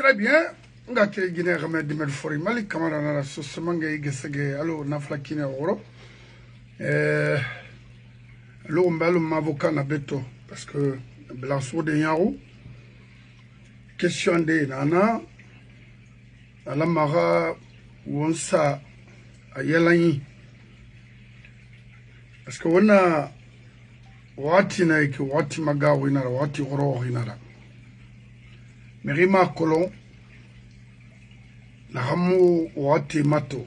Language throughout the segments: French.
Très bien. Ngate Guinée remède de Melfori Mali Kamara na sosemanga igesege alo nafla kine oro. Lo mbalo mavoka na beto parce que blanso de yaro. Question de nana ala mara wonsa ayelani. Parce que wana wati na iki wati magawi na wati oro hinara. Merima kolon na hamu wati mato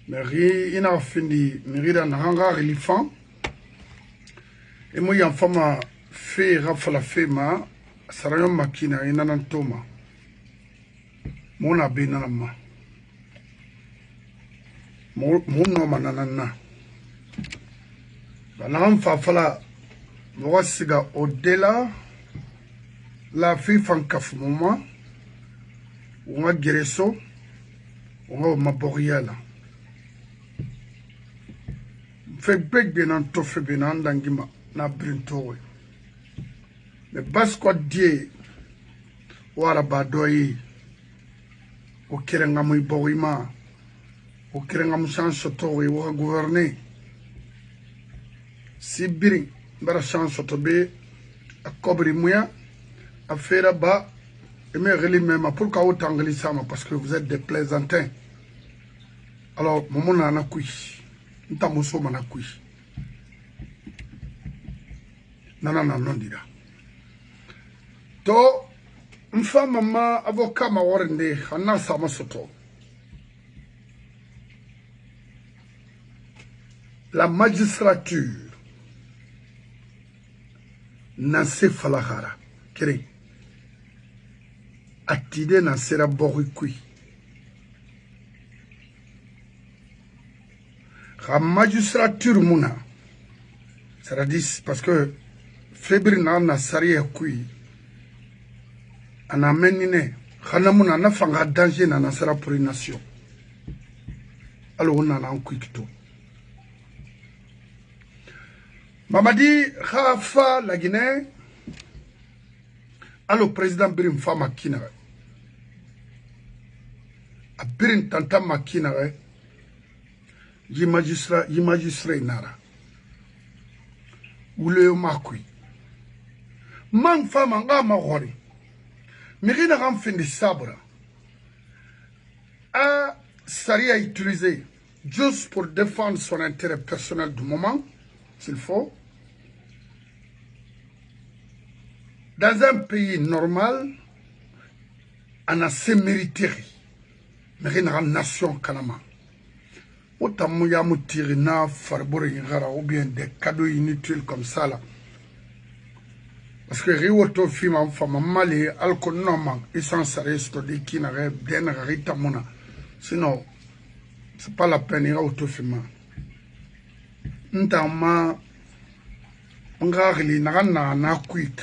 meri ina findi meri da na hanga relifan e mo yan fama fe rafala fe ma sarayon makina ina nan toma mona be na ma mo no manana ba na fa fala mo wasiga odela la fi fankafu moma on a guéresso, on a maboriala. Fait big bien en tofe bien en dangima na brintowe. Mais bas quoi die wara badoyi o kerenga muy borima o kerenga mu chance towe o gouverner. Si biri bara chance to be a kobri muya a fera ba. Mais même pourquoi autant de ça parce que vous êtes des plaisantins. Alors, mon n'a kui. Nous t'amusons à kui. Non, dira. To, une femme, maman, avocat, ma warende, anna sama soto. La magistrature n'a se falahara. Kéré. Atide na sera borikui. La magistrature muna. C'est-à-dire parce que fébrile na sari kui. Ana menine. Khana muna na fanga danger na sera pour une nation. Alors on a un kui kito. Mamadi Khafa la Guinée. Alors président Birim Fama Kinare. A birin tanta makina yi magistrat nara wule makui man fama nga magori mirina gam fin de sabra a saria utilisé juste pour défendre son intérêt personnel du moment s'il faut dans un pays normal on a ses mérité. Mais une nation kanama. Autant mouya moutiri na farbore yingara ou bien des cadeaux inutiles comme ça là. Parce que riwoto fima mfama mali alkonoma essence resto de qui n'aurait bien rita mona. Sinon, c'est pas la peine ira auto fima. Ntama ngari na quick.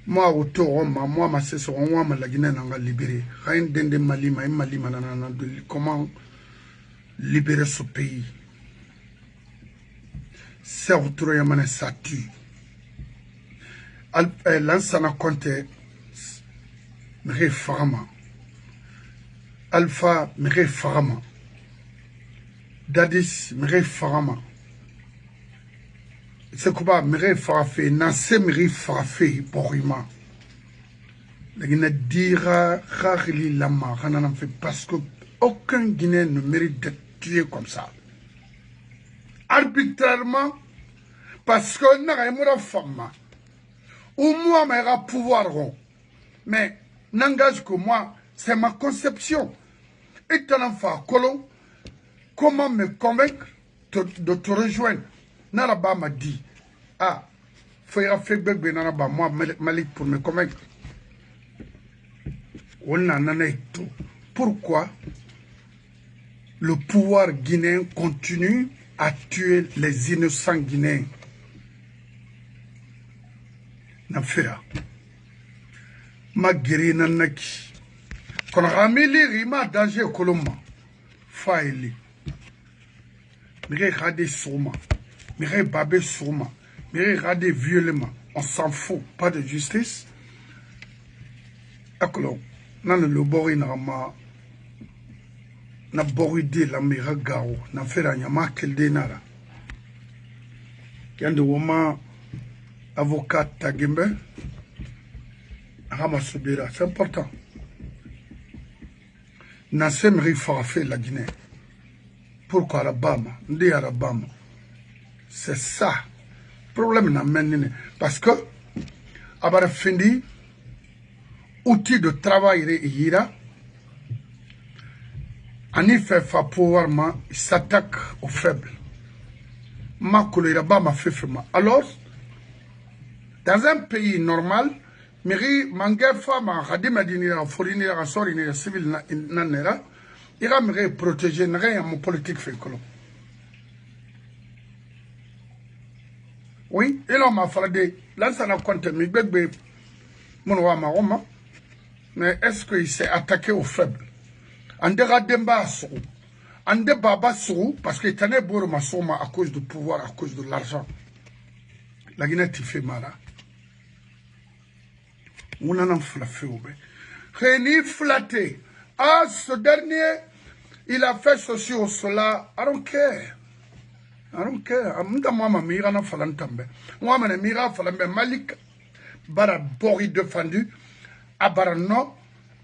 Moi, autour, moi, ma sœur, moi, la Guinée n'a libéré. Rien d'ende Malima, comment libérer ce pays. C'est autour, il y a un statut. L'ansana compte, Mire Farama. Alpha, Mire Farama. Dadis, Mire Farama. C'est quoi, Mire Farafé, Nassé Mire Farafé, Borima. La Guinée dira, Rarili Lama, Ranan fait parce que aucun Guinéen ne mérite d'être tué comme ça. Arbitrairement, parce que n'a pas de femme. Ou moi, mais pouvoir. Mais n'engage que moi, c'est ma conception. Et t'en enfant, Colon, comment me convaincre de te rejoindre? Naraba m'a dit, ah, faut y faire bébé Naraba, moi, Malik, pour me convaincre. On en a tout. Pourquoi le pouvoir guinéen continue à tuer les innocents guinéens? Nafira. Ma guéri nanaki. Quand ramili rima danger koloma. Faili. Mire rade souma. Mire babé souma. Mire rade violemment. On s'en fout. Pas de justice. akolo nana le bori na ma na bori de la mira gao na fera nyama kelde nara yande woma avocat tagimbe rama subira c'est important na semri fait la Guinée pourquoi Alabama ndi Alabama c'est ça problème na menine parce que abara findi outil de travail ira en effet fa pouvoir ma s'attaque aux faibles ma colère ma fait alors dans un pays normal miri manga fama khadima dinira forinira sorinira civil nanera ira miri protéger n'rien mon politique fait colon oui et là m'a fallu là ça n'a compté mi bébé mon wa ma roma mais est-ce qu'il s'est attaqué aux faibles ande gademba so ande baba so parce que tane boro masoma à cause du pouvoir à cause de l'argent la Guinée fait mal on en a flaffé Réni flatté ah ce dernier il a fait ceci ou cela I don't care amda mama mira na falantambe moi mena mira falambe Malik bara bori défendu abarano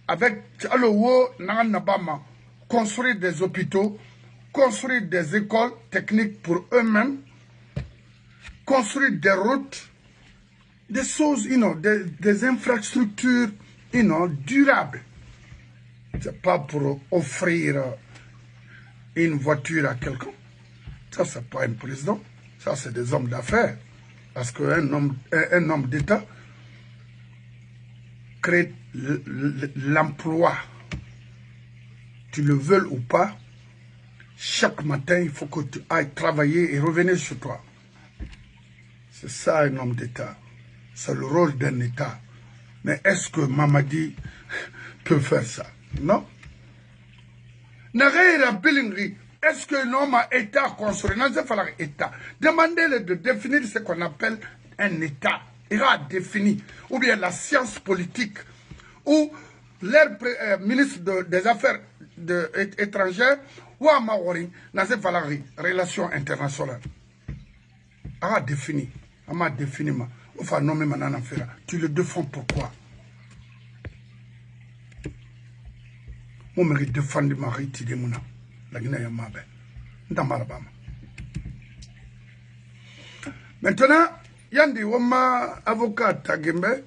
avec alowo nabama construire des hôpitaux construire des écoles techniques pour eux-mêmes construire des routes des choses des infrastructures durables. C'est pas pour offrir une voiture à quelqu'un. Ça, c'est pas un président. Ça, c'est des hommes d'affaires. Parce qu'un homme d'État crée l'emploi. Tu le veux ou pas, chaque matin, il faut que tu ailles travailler et revenir chez toi. C'est ça un homme d'État. C'est le rôle d'un État. Mais est-ce que Mamadi peut faire ça? Non. Est-ce que l'homme a État construit? Non, c'est pas l'État. Demandez-le de définir ce qu'on appelle un État. Il a défini. Ou bien la science politique. Ou leur ministre des Affaires étrangères. Ou à Maori. Non, c'est pas la relation internationale. Il a défini. Il a défini. Enfin, non, mais maintenant, tu le défends pourquoi? Moi, je défends ma rite de Mouna. La Guinée, maintenant, Yandi Woma, avocat Tagembe,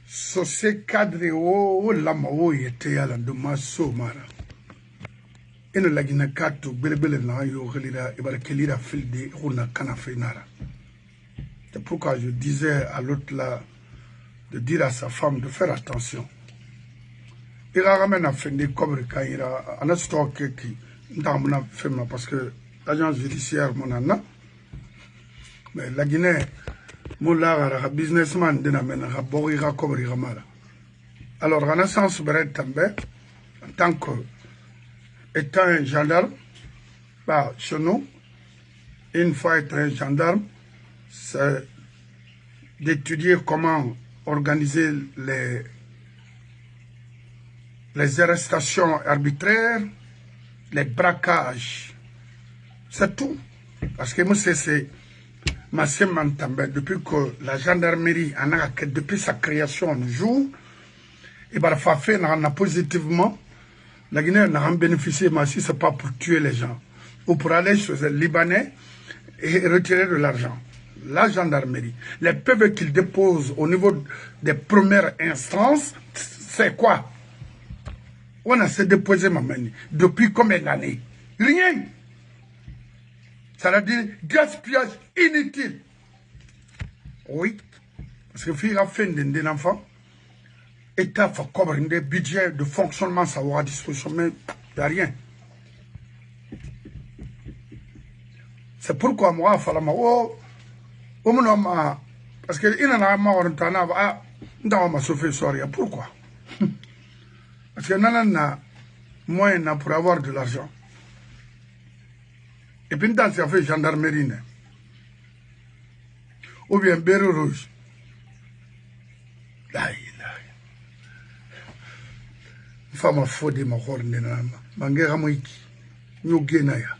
ce cadre ou l'amao était à la dommage mara. Et la Guinée, Kato, Belebele, Nayo, Relira, Ibakelira, Filde, Runa, Kanafenara. C'est pourquoi je disais à l'autre là de dire à sa femme de faire attention. Il a ramené à faire des cobres quand il a un stock qui dans mon affaire parce que l'agence judiciaire mon anna. Mais la Guinée, mon lara businessman de n'amène à boire cobres ramara. Alors Renaissance Beret També, en tant que étant un gendarme, bah, chez nous, une fois être un gendarme, c'est d'étudier comment organiser les arrestations arbitraires, les braquages. C'est tout. Parce que moi, c'est ma semaine depuis que la gendarmerie, depuis sa création un jour, et bien, la fait positivement, la Guinée n'a pas bénéficié, mais si ce n'est pas pour tuer les gens, ou pour aller chez les Libanais et retirer de l'argent. La gendarmerie, les PV qu'ils déposent au niveau des premières instances, c'est quoi? On a se déposé ma main depuis combien d'années? Rien. Ça veut dire gaspillage inutile. Oui. Parce que fille a fait d'un enfant, État faut couvrir des budgets de fonctionnement, ça aura à disposition, mais il n'y a rien. C'est pourquoi moi, il faut parce que il en a marre de sauver soirée. Pourquoi? Parce que n'a moyen pour avoir de l'argent. Et puis dans ça fait gendarmerie. Ou bien Béro Rouge. Là, femme a faux de ma hornena, mangera moiki, nous genaya.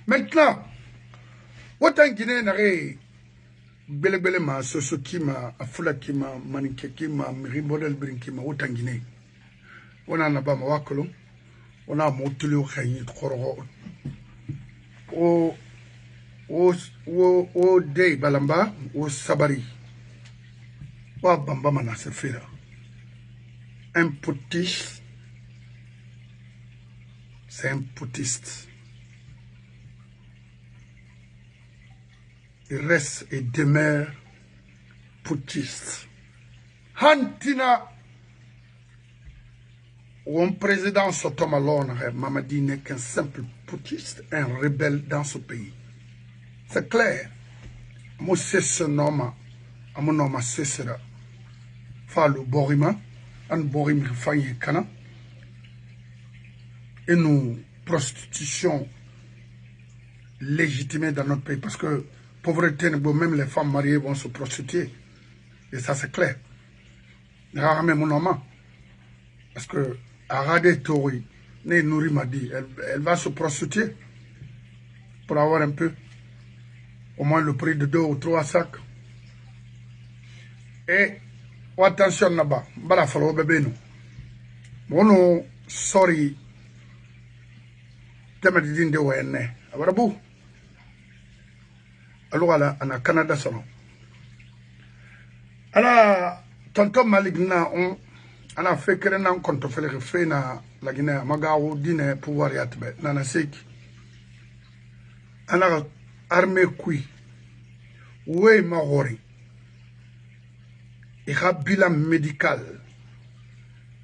Maintenant, autant Guinée n'a bele ma soso kima afula kima manike kima ribodel brin kima autant Guinée. On a ba ma wakolo, on a motuli o khayi khoro o day balamba o sabari wa bamba mana se fera un putiste c'est un putiste. Il reste et demeure putiste. Hantina, un président Sotomalone, Mamadi n'est qu'un simple putiste, un rebelle dans ce pays. C'est clair. Moi, c'est ce nom, à mon nom, c'est ça. Fallu Borima, un Borim Faye Kana, et nous, prostitution légitimée dans notre pays, parce que pauvreté, même les femmes mariées vont se prostituer. Et ça, c'est clair. Rarement mon nom. Parce que Arade Tori, Né Nouri m'a dit, elle va se prostituer pour avoir un peu, au moins le prix de 2 ou 3 sacs. Et attention là-bas, bala falo bébé nous. Mono, sorry, temadine de Wayne. Abarabou. Alors, on a Canada solo. Alors, tonton Maligna, on a fait que l'on compte faire le fait na la Guinée, Magaou, dîner, pouvoir y atteindre. Nana Sek. On a armé qui. Oui, Mahori. Il y a un bilan médical.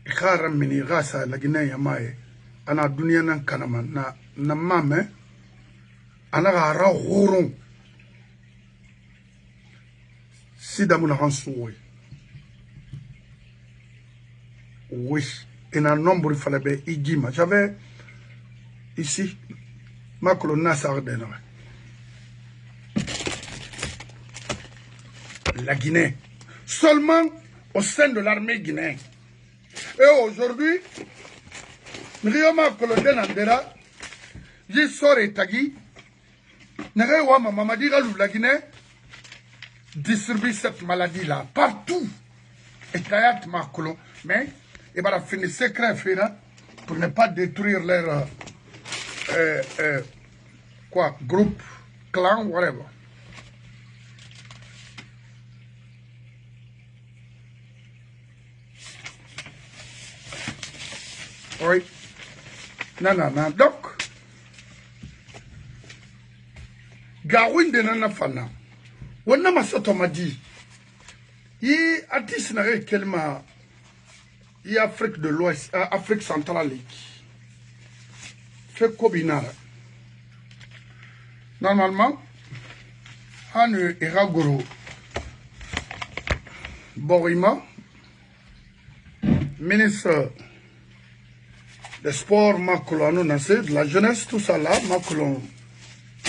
Il y a un ramini, rasa, la Guinée, Yamae. On a dunia nan kanama, na mame. On a un raouron. Si dans mon rançon, oui, et un nombre il fallait bien Igima. J'avais ici ma colonne Nassar Denara. La Guinée, seulement au sein de l'armée guinéenne. Et aujourd'hui, Rioma colonne Andera, j'y sors et tagi, Nerewa Mamadi Galou la Guinée. Distribue cette maladie-là partout. Et Kayat Makolo, mais il va finir secret pour ne pas détruire leur groupe, clan, whatever. Oui. Non. Donc, Gawin de Nanafana. On a ma sotomadi. Il artiste n'a quelqu'un. Il Afrique de l'Ouest, Afrique centrale. Fait Kobinara. Normalement, Hanu Iragoro Borima, ministre des sports, Macolano Nassé, de la jeunesse, tout ça là, Macolon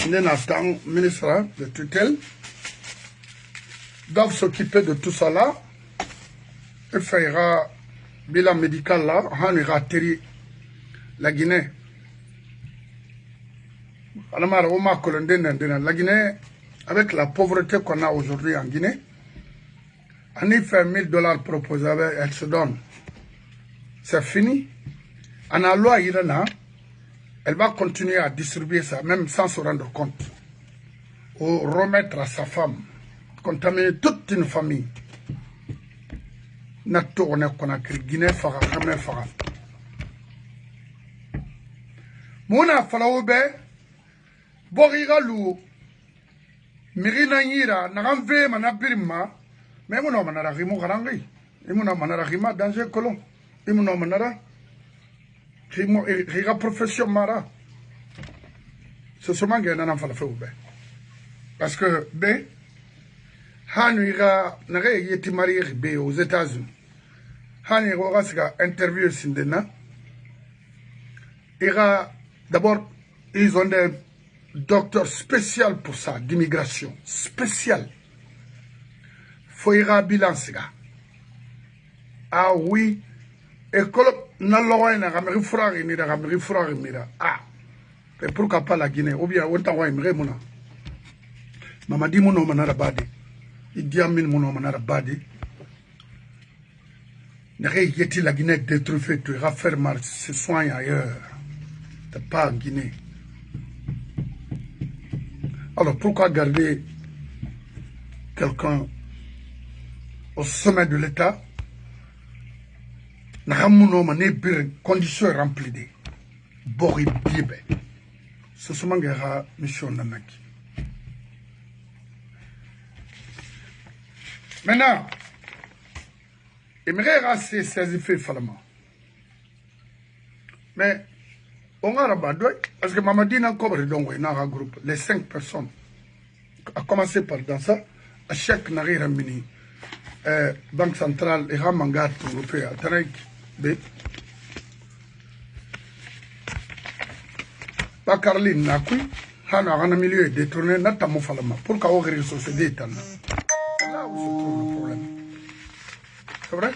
Nenatan, ministre de tutelle. Doivent s'occuper de tout ça là. Il fera bilan médical là. On ira atterrir la Guinée. La Guinée, avec la pauvreté qu'on a aujourd'hui en Guinée, on y fait $1000 proposés, elle se donne. C'est fini. En a loi Irana, elle va continuer à distribuer ça, même sans se rendre compte. Ou remettre à sa femme. Contaminer toute une famille. Nato on est Conakry, Guinée, Fara, Kamé, Fara. Mona Falaoube, Borira Lou, Mirina Yira, Naramve, Manabirma, mais mon homme n'a rien Rangi. Et mon homme n'a rien danger colon. Et mon homme n'a rien profession Mara. C'est seulement qu'il y a un enfant parce que, B, Hanira n'a été marié aux États-Unis. Hanira a interviewé Sindena.іпD'abord, ils ont des docteurs spéciaux pour ça, d'immigration. Spécial. Faut y bilan, ah oui, école na loin na gameri frère ni da gameri frère mira ah et pourquoi pas la Guinée ou bien on wa imre muna Mamadi Mono manara badi Idi Amin Mono manara badi n'aurait yeti la Guinée détruite tu iras faire mal se soigne ailleurs t'es pas en Guinée alors pourquoi garder quelqu'un au sommet de l'État Naramuno mané bir conditions remplies de Bori Bibe. Ce sont mes mission Nanaki. Maintenant, il me reste ces effets falamment. Mais on a rabattu parce que Mamadi n'a pas donc dans un groupe les 5 personnes a commencé par dans ça à chaque nari ramini banque centrale et Ramangat européen Tanaik B. Pas Caroline Nakui, Hana a un milieu détourné, notamment Falama, pour qu'à ouvrir sur ce détail. C'est là où se trouve le problème. C'est vrai?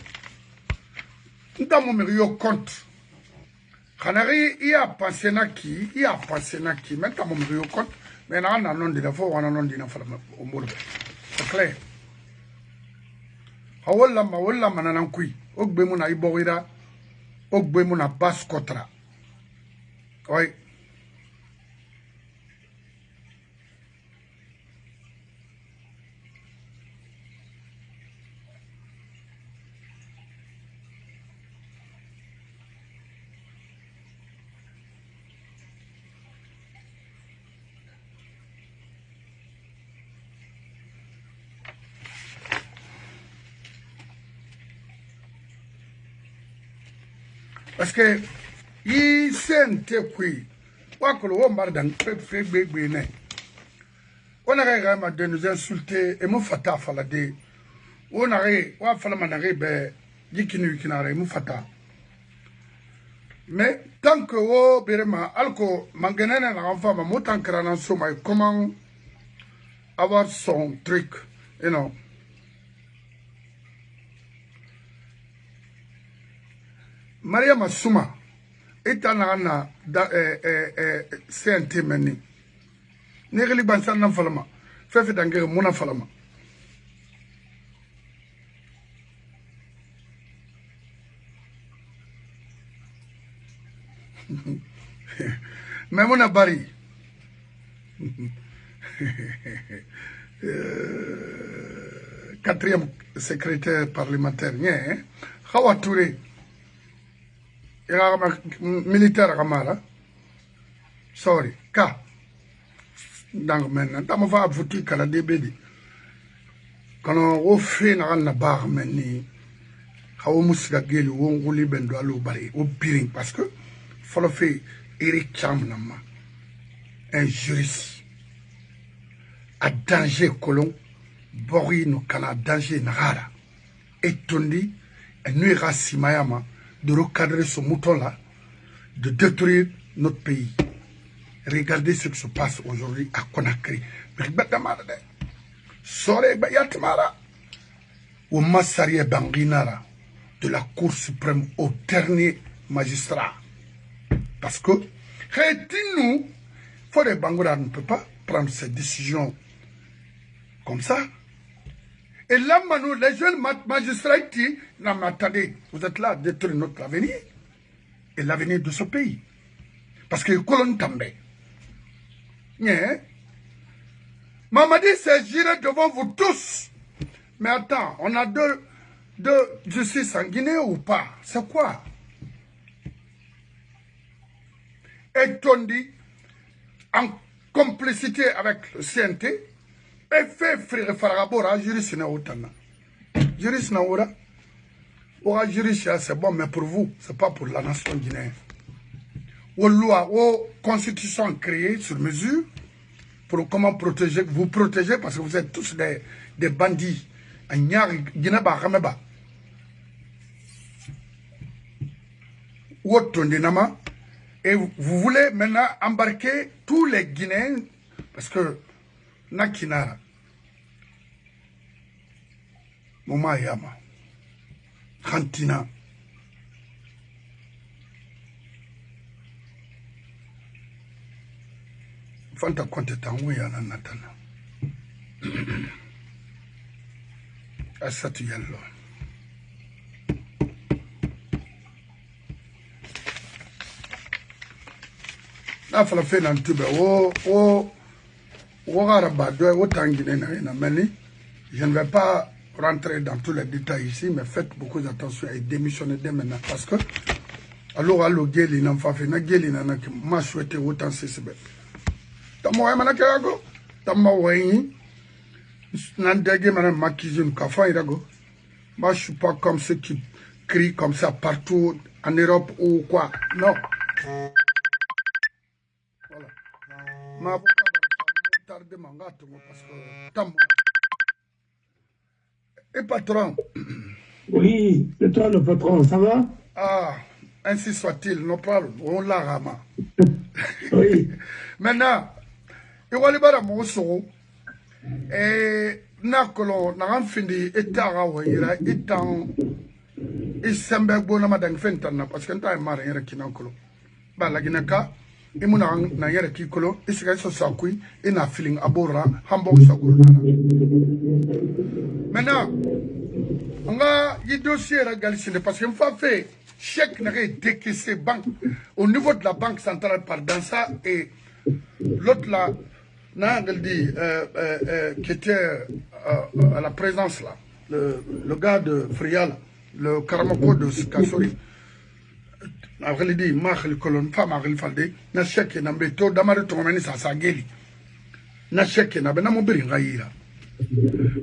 Dans mon milieu compte, Hanari, il y a pensé Naki, mais dans mon milieu compte, mais on a un nom de la fois, on a un nom de la Falama au monde. C'est clair. Hawala mananankui, Ogbemuna Iborira, Ogbemuna Baskotra. Oui. Parce que il s'était qui on m'a dans fait bébé on a vraiment de nous insulter et mon fata falade on a on fala manare be yikinu kinare mon fata mais tant que o berema alko mangenene na enfant ma motan krana soma comment avoir son truc you know Maria Masuma etana da CNT meni negli bansan nan falama fefe dangere muna falama Memuna Bari quatrième secrétaire parlementaire hein Hawa Touré militaire Kamara sorry ka donc maintenant tamo fa avuti kala debedi kono o fe na bar meni hawo musiga geli wo nguli bendo alo bari o biring parce que folo fe Eric Chamnama un juriste à danger colon bori no kana danger nagara et tondi et nuira simayama de recadrer ce mouton-là, de détruire notre pays. Regardez ce qui se passe aujourd'hui à Conakry. Au Massarie Banginara, de la Cour suprême au dernier magistrat. Parce que, nous, Fodé Bangoura ne peut pas prendre ces décisions comme ça. Et là, Manu, les jeunes magistrats disent, non, mais attendez, vous êtes là à détruire notre avenir et l'avenir de ce pays. Parce que colonne tombée. Mamadi s'est giré devant vous tous. Mais attends, on a deux justice en Guinée ou pas? C'est quoi? Et Tondi, en complicité avec le CNT, et fait frère Farabora, juriste na otana. Juriste na ora. Ora juriste c'est bon, mais pour vous, c'est pas pour la nation guinéenne. Aux lois, aux constitutions créées sur mesure pour comment protéger, vous protéger parce que vous êtes tous des bandits. Et vous voulez maintenant embarquer tous les Guinéens parce que Nakinara Moma Yama Kantina Fanta Conte Tango Yana Natana. Asatu Yellow. Na fala fe na ntube je ne vais pas rentrer dans tous les détails ici, mais faites beaucoup d'attention et démissionnez dès maintenant parce que alors geli na mfafe na geli na ma souhaité autant c'est tamo ay manaka yago tamo wayni nan dege mana makizune ka fa irago. Moi je suis pas comme ceux qui crient comme ça partout en Europe ou quoi. Non. Voilà. Ma tarde mangato parce que tamo. Et patron. Oui, et toi le patron, ça va? Ah, ainsi soit-il, nous parlons, on l'a rama. Oui. Maintenant, il y a des gens et nakolo na findi etara wayira itan isembe bona madang fentana parce que nta mara yera kinakolo bala ginaka imuna na yera kikolo isiga so sakui ina feeling abora hambo saguru maintenant on a y dossier la galicienne parce que m'fa fait chèque n'a décaissé banque au niveau de la banque centrale par dans ça et l'autre là qui était à la présence là, le gars de Frial, le Karamoko de Kassori, il dit, Mahel Colon, femme Mahel Falde, n'a chèque n'a beto, d'amare tomani sa sageli, n'a chèque n'a benamobiri raïra.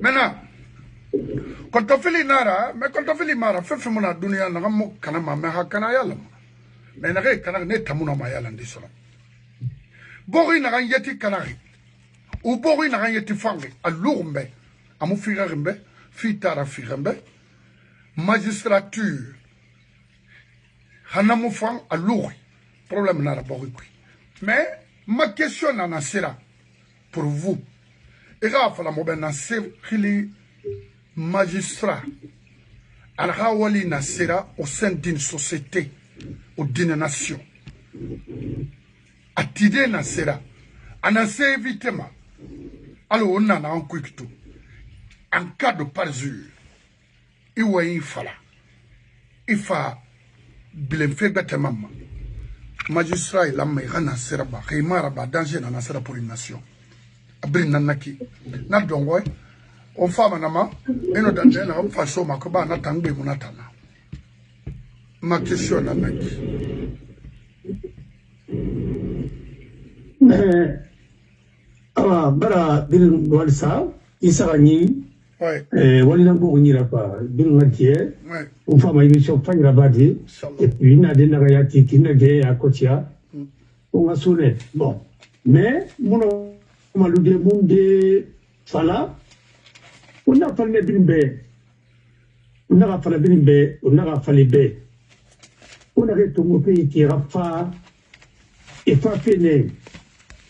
Maintenant, quand on fait les nara, mais quand on fait les mara, fait mon adunia, n'a mo kanama, mais hakanayalam. Mais n'a rien kanag net tamuna mayalan de cela. Bori n'a rien yeti kanari. Ou bori n'a rien été fangé à l'ourmbe, à mon firambe, fitara firambe, magistrature, hanamofang à l'ouri, problème n'a pas bori. Mais ma question n'en sera pour vous. Et là, il faut que les magistrats, al-Hawali Nasera au sein d'une société ou d'une nation. Atide Nasera, anase évitement. Alors, on a un quick tout. En cas de parjure, il y a un fala. Il faut bien faire bête maman. Magistrat, il a mis un serba. Il m'a rabat danger dans la serba pour une nation. Abri nanaki. N'a donc ouais. On fait manama. Et nous danger là on fait chaud ma koba na tangbe munatana. Ma question nanaki. Bara bil walsa isarani wala ngo nyira pa bil ngatie on fa ma émission fa rabadi et puis na de na yati kinage akotia on va sonner bon mais mon malude monde fala on a parlé bimbe on a parlé bimbe on a parlé be on a retourné pays qui rafa et fa fene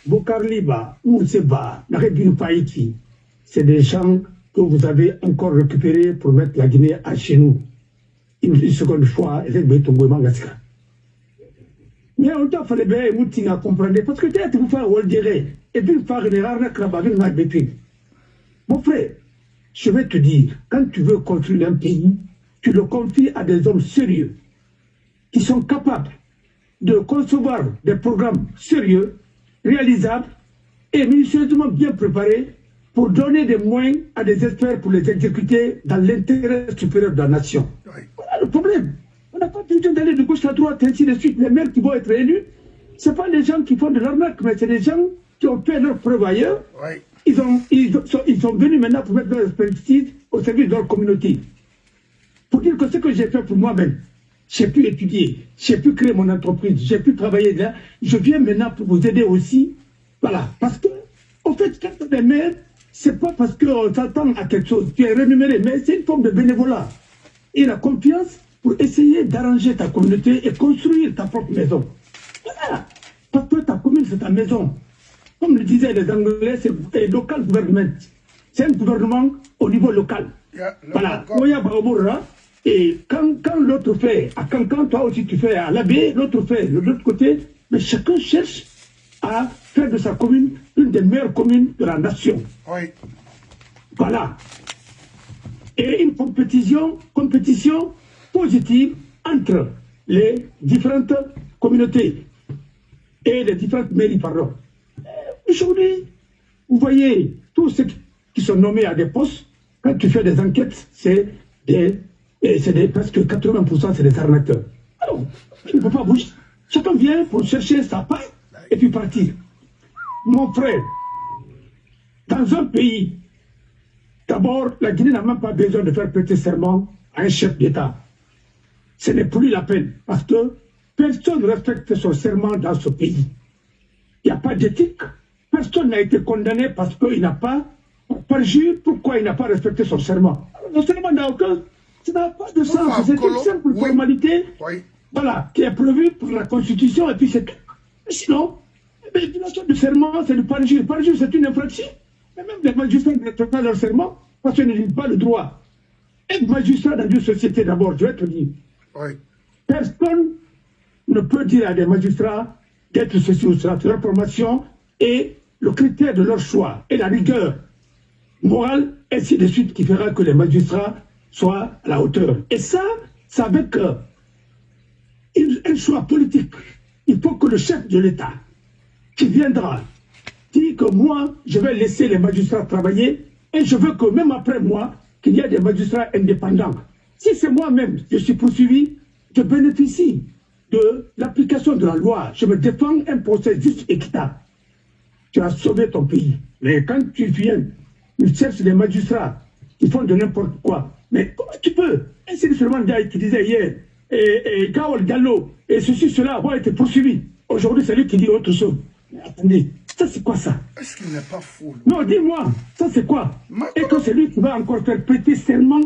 Bokarliba, Mousseba, Païti, c'est des gens que vous avez encore récupérés pour mettre la Guinée à chez nous. Une seconde fois, et c'est Betongo Mangaska. Mais on t'a fait bien, Moutina comprendre, parce que tu as tout fait, on le dirait, et puis faire une erreur, mon frère, je vais te dire, quand tu veux construire un pays, tu le confies à des hommes sérieux, qui sont capables de concevoir des programmes sérieux, réalisables et minutieusement bien préparés pour donner des moyens à des experts pour les exécuter dans l'intérêt supérieur de la nation. Voilà le problème. On n'a pas besoin d'aller de gauche à droite, ainsi de suite. Les maires qui vont être élus, ce ne sont pas des gens qui font de l'arnaque, mais c'est des gens qui ont fait leur preuve ailleurs. Ils sont venus maintenant pour mettre leur expertise au service de leur communauté. Pour dire que ce que j'ai fait pour moi-même, j'ai pu étudier, j'ai pu créer mon entreprise, j'ai pu travailler là. Je viens maintenant pour vous aider aussi. Voilà. Parce que, en fait, quand on est maire, c'est pas parce qu'on s'attend à quelque chose. Tu es rémunéré, mais c'est une forme de bénévolat. Et la confiance pour essayer d'arranger ta communauté et construire ta propre maison. Voilà. Parce que ta commune, c'est ta maison. Comme le disaient les Anglais, c'est local government. C'est un gouvernement au niveau local. Voilà. Et quand l'autre fait, quand toi aussi tu fais à l'abbé, l'autre fait de l'autre côté, mais chacun cherche à faire de sa commune une des meilleures communes de la nation. Oui. Voilà. Et une compétition positive entre les différentes communautés et les différentes mairies, pardon. Aujourd'hui, vous voyez, tous ceux qui sont nommés à des postes, quand tu fais des enquêtes, c'est presque 80%, c'est des arnaqueurs. Alors, il ne peut pas bouger. Chacun vient pour chercher sa part et puis partir. Mon frère, dans un pays, d'abord, la Guinée n'a même pas besoin de faire prêter serment à un chef d'État. Ce n'est plus la peine, parce que personne ne respecte son serment dans ce pays. Il n'y a pas d'éthique. Personne n'a été condamné parce qu'il n'a pas parjuré. Pourquoi il n'a pas respecté son serment? Le serment n'a aucun... Ça n'a pas de sens. C'est une simple formalité voilà, qui est prévue pour la Constitution et puis c'est tout. Sinon, la violation du serment, c'est le parjure. Le parjure, c'est une infraction. Mais même les magistrats ne respectent pas leur serment parce qu'ils ne disent pas le droit. Être magistrat dans une société, d'abord, je vais te dire. Personne ne peut dire à des magistrats d'être ceci ou cela. Leur formation et le critère de leur choix et la rigueur morale, ainsi de suite, qui fera que les magistrats soient à la hauteur. Et ça, c'est avec un choix politique. Il faut que le chef de l'État, qui viendra, dit que moi, je vais laisser les magistrats travailler et je veux que même après moi, qu'il y ait des magistrats indépendants. Si c'est moi-même, je suis poursuivi, je bénéficie de l'application de la loi. Je me défends un procès juste et équitable. Tu as sauvé ton pays. Mais quand tu viens, tu cherches des magistrats qui font de n'importe quoi. Mais comment tu peux? C'est seulement Ndiaye qui disait hier, et Gawal Gallo, et ceci, cela, vont être poursuivis. Aujourd'hui, c'est lui qui dit autre chose. Mais attendez, ça c'est quoi ça? Est-ce qu'il n'est pas fou? Non, dis-moi, ça c'est quoi? Et que c'est lui qui va encore faire prêter serment,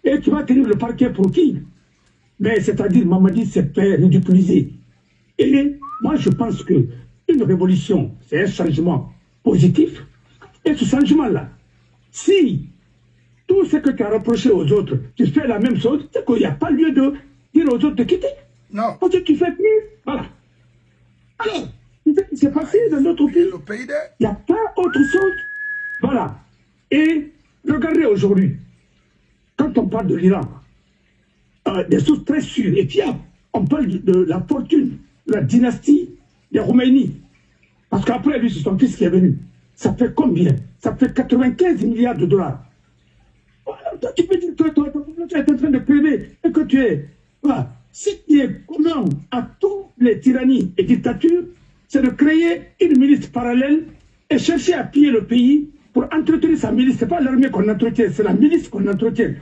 et tu vas tenir le parquet pour qui? Mais c'est-à-dire, Mamadi s'est fait ridiculiser. Et moi, je pense que une révolution, c'est un changement positif. Et ce changement-là, si tout ce que tu as reproché aux autres, tu fais la même chose, c'est qu'il n'y a pas lieu de dire aux autres de quitter. Non. Parce que tu fais plus. Voilà. Alors, c'est passé dans notre pays. Il n'y a pas autre chose. Voilà. Et regardez aujourd'hui, quand on parle de l'Iran, des sources très sûres et fiables, on parle de la fortune, de la dynastie des Khomeini. Parce qu'après lui, c'est son fils qui est venu. Ça fait combien? Ça fait 95 milliards de dollars. Voilà, toi, tu peux dire que toi, tu es en train de plaider et que tu es... Voilà. Ce qui est commun à toutes les tyrannies et dictatures, c'est de créer une milice parallèle et chercher à piller le pays pour entretenir sa milice. Ce n'est pas l'armée qu'on entretient, c'est la milice qu'on entretient.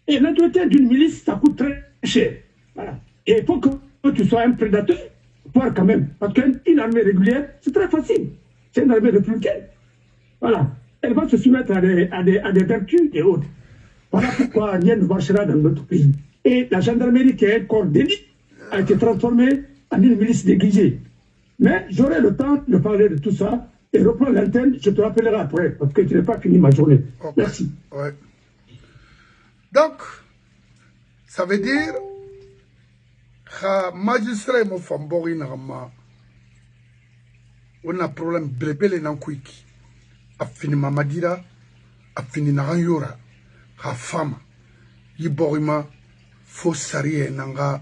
Et l'entretien d'une milice, ça coûte très cher. Voilà. Et il faut que tu sois un prédateur, voir quand même. Parce qu'une armée régulière, c'est très facile. C'est une armée républicaine. Voilà. Elle va se soumettre à des vertus et autres. Voilà pourquoi rien ne marchera dans notre pays. Et la gendarmerie, qui est un corps d'élite, a été transformée en une milice négligée. Mais j'aurai le temps de parler de tout ça et reprendre l'antenne, je te rappellerai après, parce que tu n'as pas fini ma journée. Okay. Merci. Ouais. Donc, ça veut dire que magistrat mo fambori na ma on a problème blebele na kwiki afini mamadira afini na yora ha fama yiborima fo sarie nanga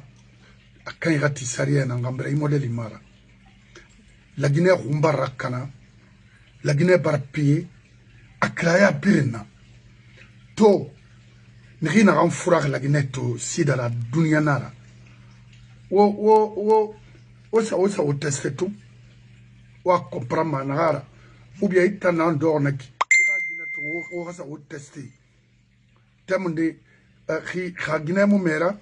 akanyati sarie nanga mbere modeli mara la Guinée rumbara kana la Guinée barpier akraya birna to nigina ran furak la Guinée to sida la dunia nara wo sa o teste tout wa comprendre manara ou bien itana ndor na ki ga Guinée to wo sa o tester temunde ga Guinée mo mera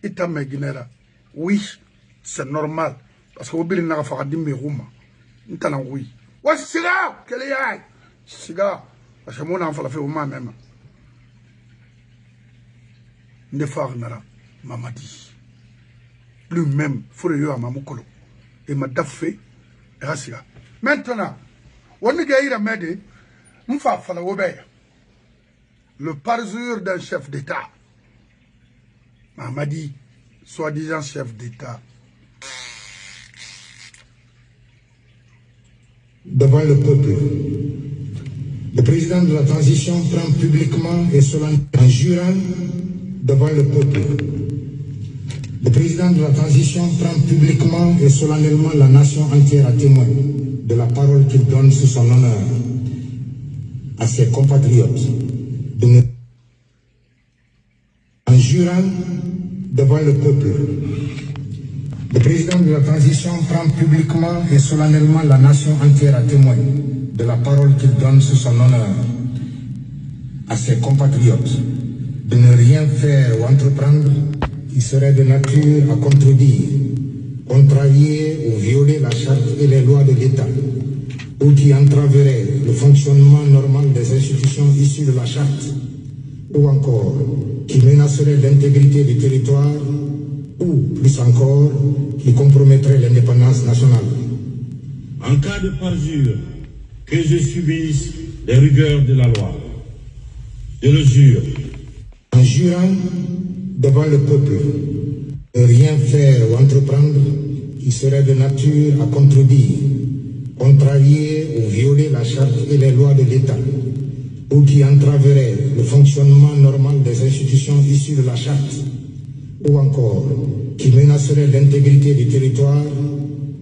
itame Guinée la oui c'est normal parce que au bili na fa dimbe ruma ntana oui wa siga kele yaay siga parce que mon enfant la fait au ma même ne far nara Mamadi lui-même Fourier à Mamukolo et m'a daffé Rassia. Maintenant, on est gaïra m'aider, m'fa fala obeya. Le parjure d'un chef d'État. Mamadi, soi-disant chef d'État. devant le peuple. Le président de la transition prend publiquement et solennellement en jurant devant le peuple. Le président de la transition prend publiquement et solennellement la nation entière à témoin de la parole qu'il donne sous son honneur à ses compatriotes de ne... En jurant devant le peuple. Le président de la transition prend publiquement et solennellement la nation entière à témoin de la parole qu'il donne sous son honneur à ses compatriotes de ne rien faire ou entreprendre qui serait de nature à contredire, contrarier ou violer la charte et les lois de l'État, ou qui entraverait le fonctionnement normal des institutions issues de la charte, ou encore qui menacerait l'intégrité du territoire, ou plus encore, qui compromettrait l'indépendance nationale. En cas de parjure, que je subisse les rigueurs de la loi. Je le jure. En jurant devant le peuple de rien faire ou entreprendre qui serait de nature à contredire, contrarier ou violer la charte et les lois de l'État, ou qui entraverait le fonctionnement normal des institutions issues de la charte, ou encore qui menacerait l'intégrité du territoire,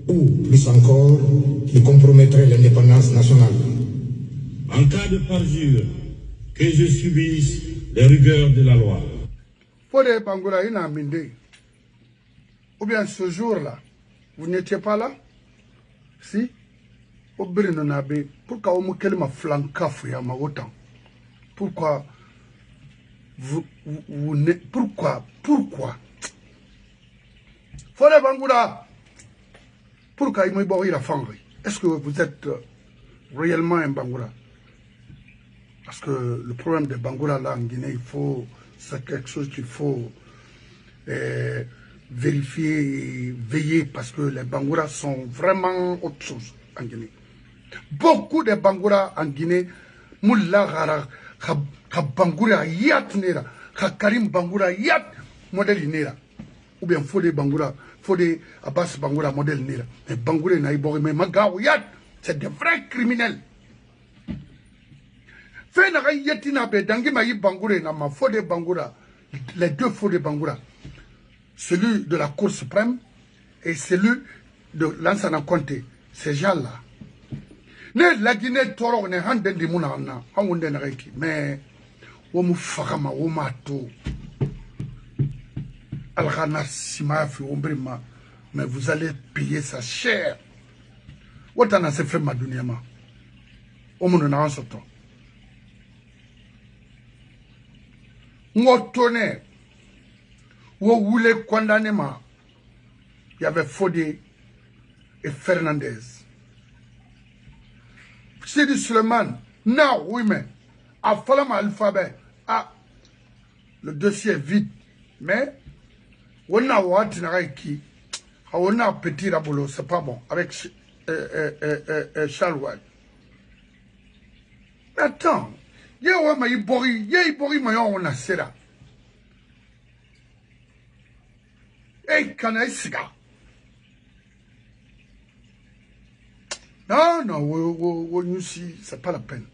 ou plus encore, qui compromettrait l'indépendance nationale. En cas de parjure, que je subisse les rigueurs de la loi. Fode Bangoura ina minde. Ou bien ce jour-là, vous n'étiez pas là? Si? Pourquoi on me flancaf ya ma autant? Pourquoi vous pourquoi Fode Bangoura, pourquoi il m'a boré la fangri? Est-ce que vous êtes réellement un Bangoura? Parce que le problème des Bangoura là en Guinée, c'est quelque chose qu'il faut vérifier et veiller, parce que les Bangoura sont vraiment autre chose en Guinée. Beaucoup de Bangoura en Guinée, Moula Bangoura Yat Nera, Karim Bangoura Yat modèle Nera, ou bien Fode Bangoura, Fode Abbas Bangoura modèle Nera. Mais Bangoura Naïbori, mais Magaou Yat, c'est des vrais criminels. Les deux Fode Bangoura, celui de la Cour suprême et celui de Lansana Conté, ces gens-là. La Guinée Toro ne handen di mounana, mais Womu Fakama, Womato, Alghana Simafi, Ombrima, mais vous allez payer sa cher. Wotana se fait maduniama. Omunona en soto. Ngotone, wo voulez condamner ma. Il y avait Fode et Fernandez. Sidi Suleiman, non, oui, mais à Falam alphabet, le dossier est vide. Mais on a Watinaraiki, on a petit rabolo, c'est pas bon, avec Charles White. Attends. Ye wa ma ibori ma yon na sera. Kana isiga. Non, wo nyusi, c'est pas la peine.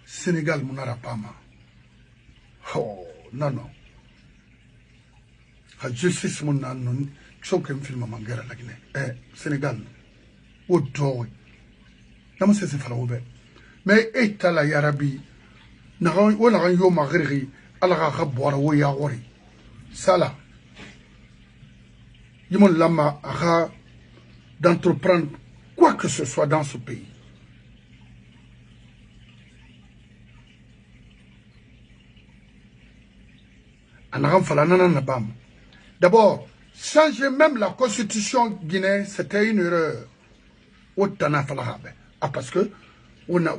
Sénégal munara pama. Oh, non. Ha justice mon non, chokem film mangera la Guinée. Sénégal. Wo dowe. Namo se fala obe. Mais etala yarabi na wala yo magri ala ga bora wo ya wori sala yimon lama aga d'entreprendre quoi que ce soit dans ce pays. Anagam fala nana bam. D'abord, changer même la constitution guinéenne, c'était une erreur. Otana fala habe. Parce que on a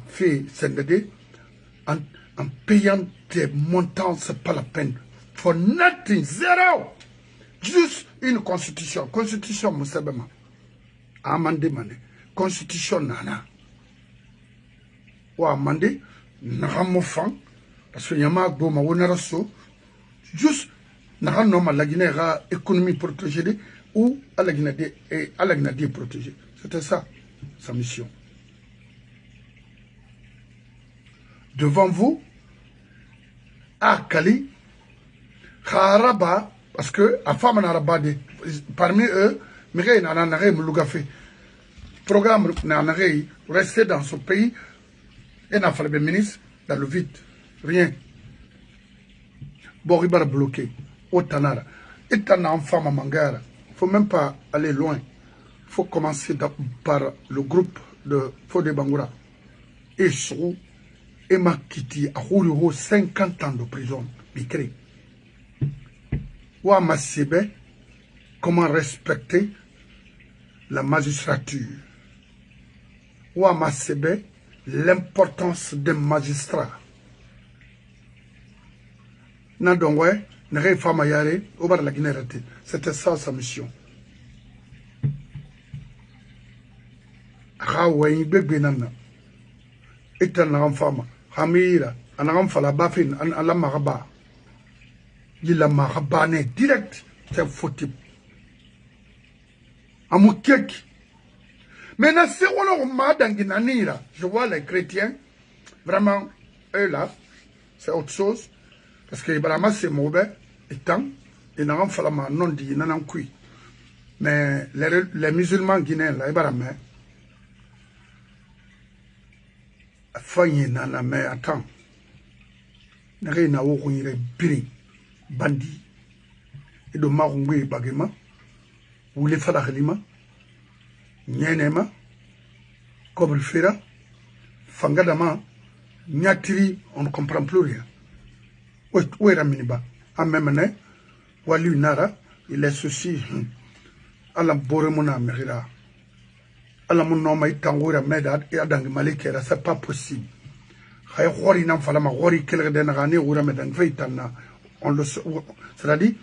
fait CNDD en payant des montants, c'est pas la peine. For nothing, zéro. Juste une constitution. Constitution, Moussabema. Amandé Mané. Constitution, Nana. Ou amandé, Naramofan. Parce que Yama Goma, Onaraso. Juste, Naranoma, la Guinée, économie protégée, ou à la Guinée est protégée. C'était ça, sa mission. Devant vous, à Kali, Kharaba, parce que la femme en arabe, parmi eux, Mireille Nananare Moulougafe, programme Nananare, rester dans son pays, et n'a fallu le ministre dans le vide. Rien. Boribar bloqué. Au Tanara. Et Tana en femme à Mangara. Il ne faut même pas aller loin. Il faut commencer par le groupe de Fodé Bangoura. Et Sou, et Makiti, à 50 ans de prison. Bikri. Ou à Massébé, comment respecter la magistrature. Ou à Massébé, l'importance des magistrats. Nadongwe, Nere Famayare, Obar la Guinée. C'était ça sa mission. Rawain Bebenana. Etan Ramfama. Hamira, Anam Falabafin, Alamaraba. Il a marabane direct. C'est fautif. Amoukek. Maintenant, c'est je vois les chrétiens, vraiment, eux là, c'est autre chose. Parce que vraiment, c'est mauvais, étant, ils n'ont pas non dit, ils n'ont pas. Mais les musulmans guinéens là, ils n'ont pas. Mais attends. Ils n'ont pas bandit. Et de Marungwe Bagema, ou les Falahlima. Nyenema, Kobrifera, Fangadama, Nyatiri, on ne comprend plus rien. Où est Raminiba? En même année, Wali Nara, il est ceci, à la Boremona Merira, à la Monoma Itangura Medad et Adang Malikera, c'est pas possible. Hori n'en fallait ma Hori Kelredenrani ou Ramedan Veitana, on le sait, c'est-à-dire,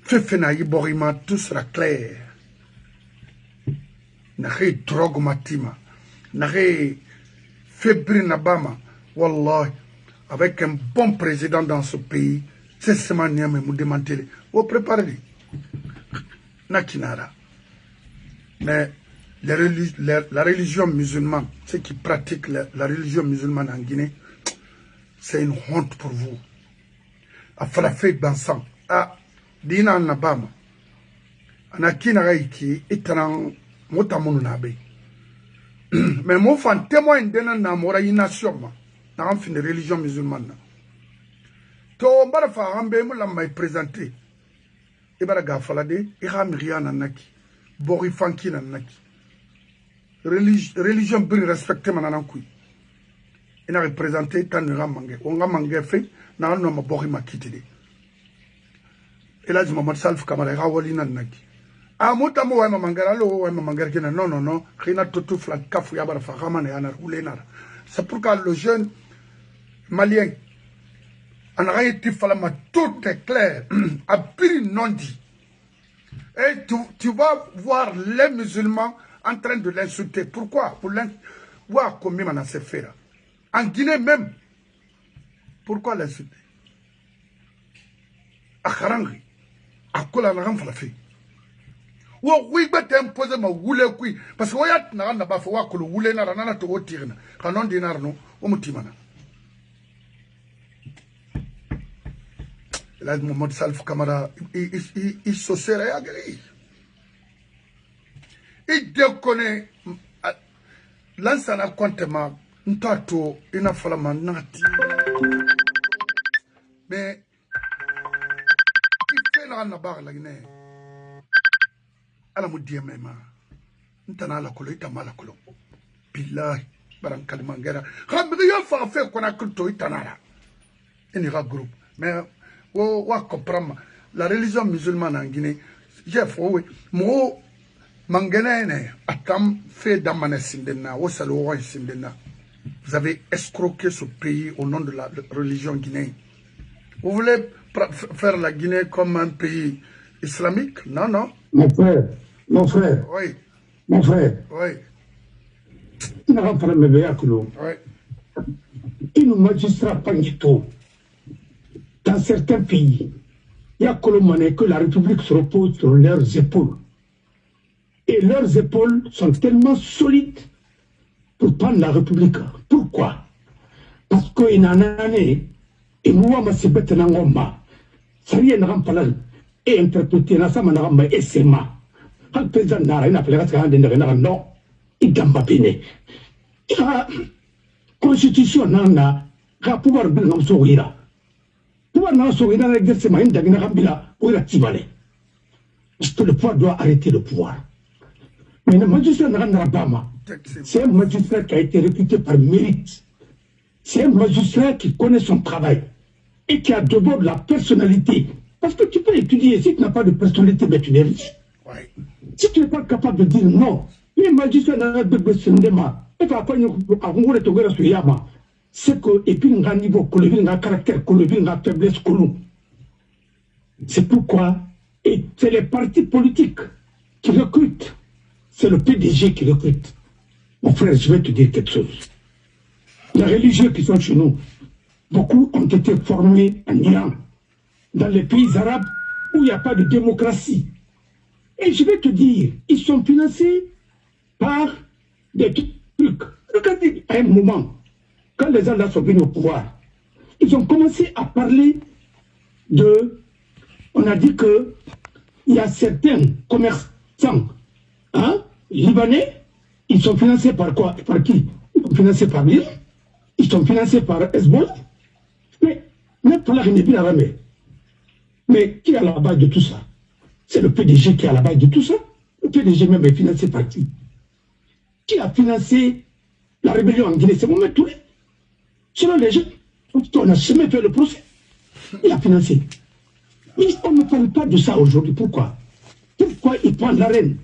Fefena Yiborima, tout sera clair. Nahe drogue matima, nahe fébrile nabama, wallah, avec un bon président dans ce pays, c'est ce que nous démanteler. Vous préparez. Nakinara. Mais la religion musulmane, ceux qui pratiquent la religion musulmane en Guinée, c'est une honte pour vous. A falafé dansant. Ah, dina nabama. Anakina qui est en motamonu nabe. Mais mon fan témoin de na mora nation ma na fin de religion musulmane. To mbara fa hambe mu la may présenter. E bara ga falade e ha miriana naki. Bori fanki na naki. Religion bien respecté manana kui. E na représenter tan ramangé. On ramangé fait na no ma bori makitide. Et là, je m'en salve kamara rawali na naki. Ah, motamo wa mamangara lo wa mamangara kina non khina tutu flan kafu ya bara fahama na yana ulenar. C'est pourquoi le jeune malien en réalité falama tout est clair a pris non dit. Et tu vas voir les musulmans en train de l'insulter. Pourquoi? Pour voir combien on a se faire. En Guinée même. Pourquoi l'insulter? A Kharangi. A Kola na ram falafi. Oui, mais tu imposé ma woule kui. Parce que Wayat n'a pas fait que le woule n'a pas de tirna. Canon dinar non, au mutimana. Là, Mohamed Salf Kamara, il se serait agréé. Il déconne. L'ansana quantement, n'tato, il n'a pas la nati. Mais, il fait la nabar la Guinée. Ala mudia mema ntana la kolo ita mala kolo billahi baran kalimangera khamriya fa fe kona kulto itanara ini ra groupe mais wa comprendre la religion musulmane en Guinée j'ai fait mo mangena ne atam fe damane sindena wo salo wa sindena vous avez escroqué ce pays au nom de la religion guinéenne. Vous voulez faire la Guinée comme un pays islamique? Non. Mon frère. Oui. Mon frère. Oui. Il n'a pas de véhicule. Oui. Il nous magistrat pas du tout. Dans certains pays, il y a que la République se repose sur leurs épaules. Et leurs épaules sont tellement solides pour prendre la République. Pourquoi? Parce qu'il y a un année, et moi, je suis ngomba. Ça y est, et interprété, et c'est ma. Le président n'a rien appelé, non, il n'a pas péné. La constitution n'a pas pouvoir de nous sourire. Pouvoir de nous sourire, l'exercice, il n'a pas pu parce que le pouvoir doit arrêter le pouvoir. Mais le magistrat Narandra, c'est un magistrat qui a été réputé par mérite. C'est un magistrat qui connaît son travail et qui a d'abord la personnalité. Parce que tu peux étudier, si tu n'as pas de personnalité, mais tu n'es riche. Ouais. Si tu n'es pas capable de dire non, les magistrats c'est que, et puis, un niveau, un caractère, un faiblesse, c'est pourquoi, et c'est les partis politiques qui recrutent. C'est le PDG qui recrute. Mon frère, je vais te dire quelque chose. Les religieux qui sont chez nous, beaucoup ont été formés en Iran, dans les pays arabes où il n'y a pas de démocratie. Et je vais te dire, ils sont financés par des trucs. Regardez, à un moment, quand les gens là sont venus au pouvoir, ils ont commencé à parler de... On a dit qu'il y a certains commerçants libanais, ils sont financés par quoi? Par qui? Ils sont financés par l'Iran, ils sont financés par Hezbollah. Mais qui est à la base de tout ça? C'est le PDG qui est à la base de tout ça. Le PDG même est financé par qui? Qui a financé la rébellion en Guinée? C'est Mohamed Touré. Selon les gens, on n'a jamais fait le procès. Il a financé. Mais on ne parle pas de ça aujourd'hui. Pourquoi? Pourquoi il prend l'arène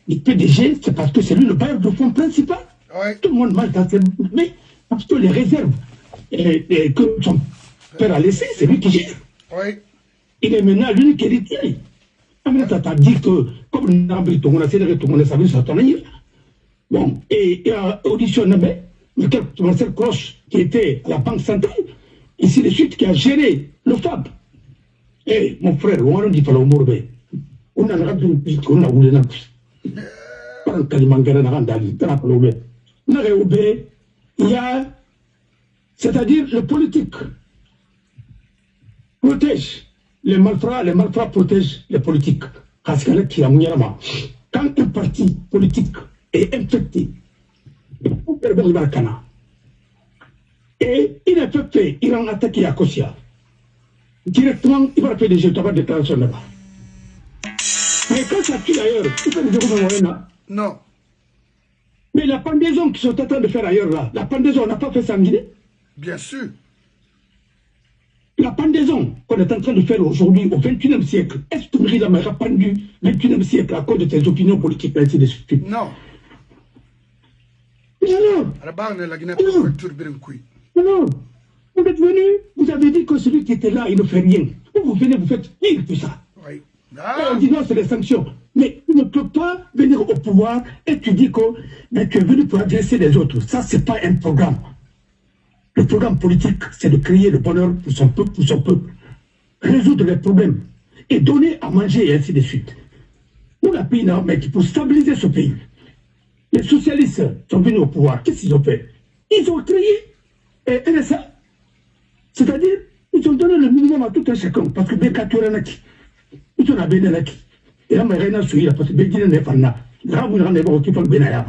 du PDG? C'est parce que c'est lui le bailleur de fonds principal. Ouais. Tout le monde marche dans cette... Mais parce que les réserves que son père a laissées, c'est lui qui gère. Ouais. Il est maintenant l'unique héritier. Ça t'a dit que, comme on a dit, on a cédé, on a salué sa tonne. Bon, et audition nommé, Marcel Croche, qui était à la Banque centrale, ici de suite, qui a géré le FAB. Et mon frère, on a dit qu'il fallait mourir. On a regardé on a voulu il y a, c'est-à-dire le politique protège les malfrats protègent les politiques. Quand un parti politique est infecté, et il est fait, il a attaqué à Kosia. Directement, il va faire des jeux de déclaration là-bas. Mais quand ça tue ailleurs, tu peux nous dire non. Mais la pendaison qu'ils sont en train de faire ailleurs là, la pendaison, on n'a pas fait ça en Guinée? Bien sûr. La pendaison qu'on est en train de faire aujourd'hui au XXIe siècle, est-ce que Mérida m'a pendu au XXIe siècle à cause de tes opinions politiques et ainsi de suite? Non. Mais alors? Non. Vous êtes venu, vous avez dit que celui qui était là, il ne fait rien. Vous venez, vous faites pire que ça. Oui. Ah. On dit non, c'est les sanctions. Mais tu ne peux pas venir au pouvoir et tu dis que tu es venu pour agresser les autres. Ça, ce n'est pas un programme. Le programme politique, c'est de créer le bonheur pour son peuple, résoudre les problèmes et donner à manger et ainsi de suite. Pour la pays, non, mais pour stabiliser ce pays, les socialistes sont venus au pouvoir. Qu'est-ce qu'ils ont fait? Ils ont créé RSA. C'est-à-dire, ils ont donné le minimum à tout un chacun. Parce que Bekatou-Renaki, ils ont abéné Naki. Et là, mais rien suivi, parce que Bédine n'est pas là. Là, vous n'avez pas qui font le Bénaya.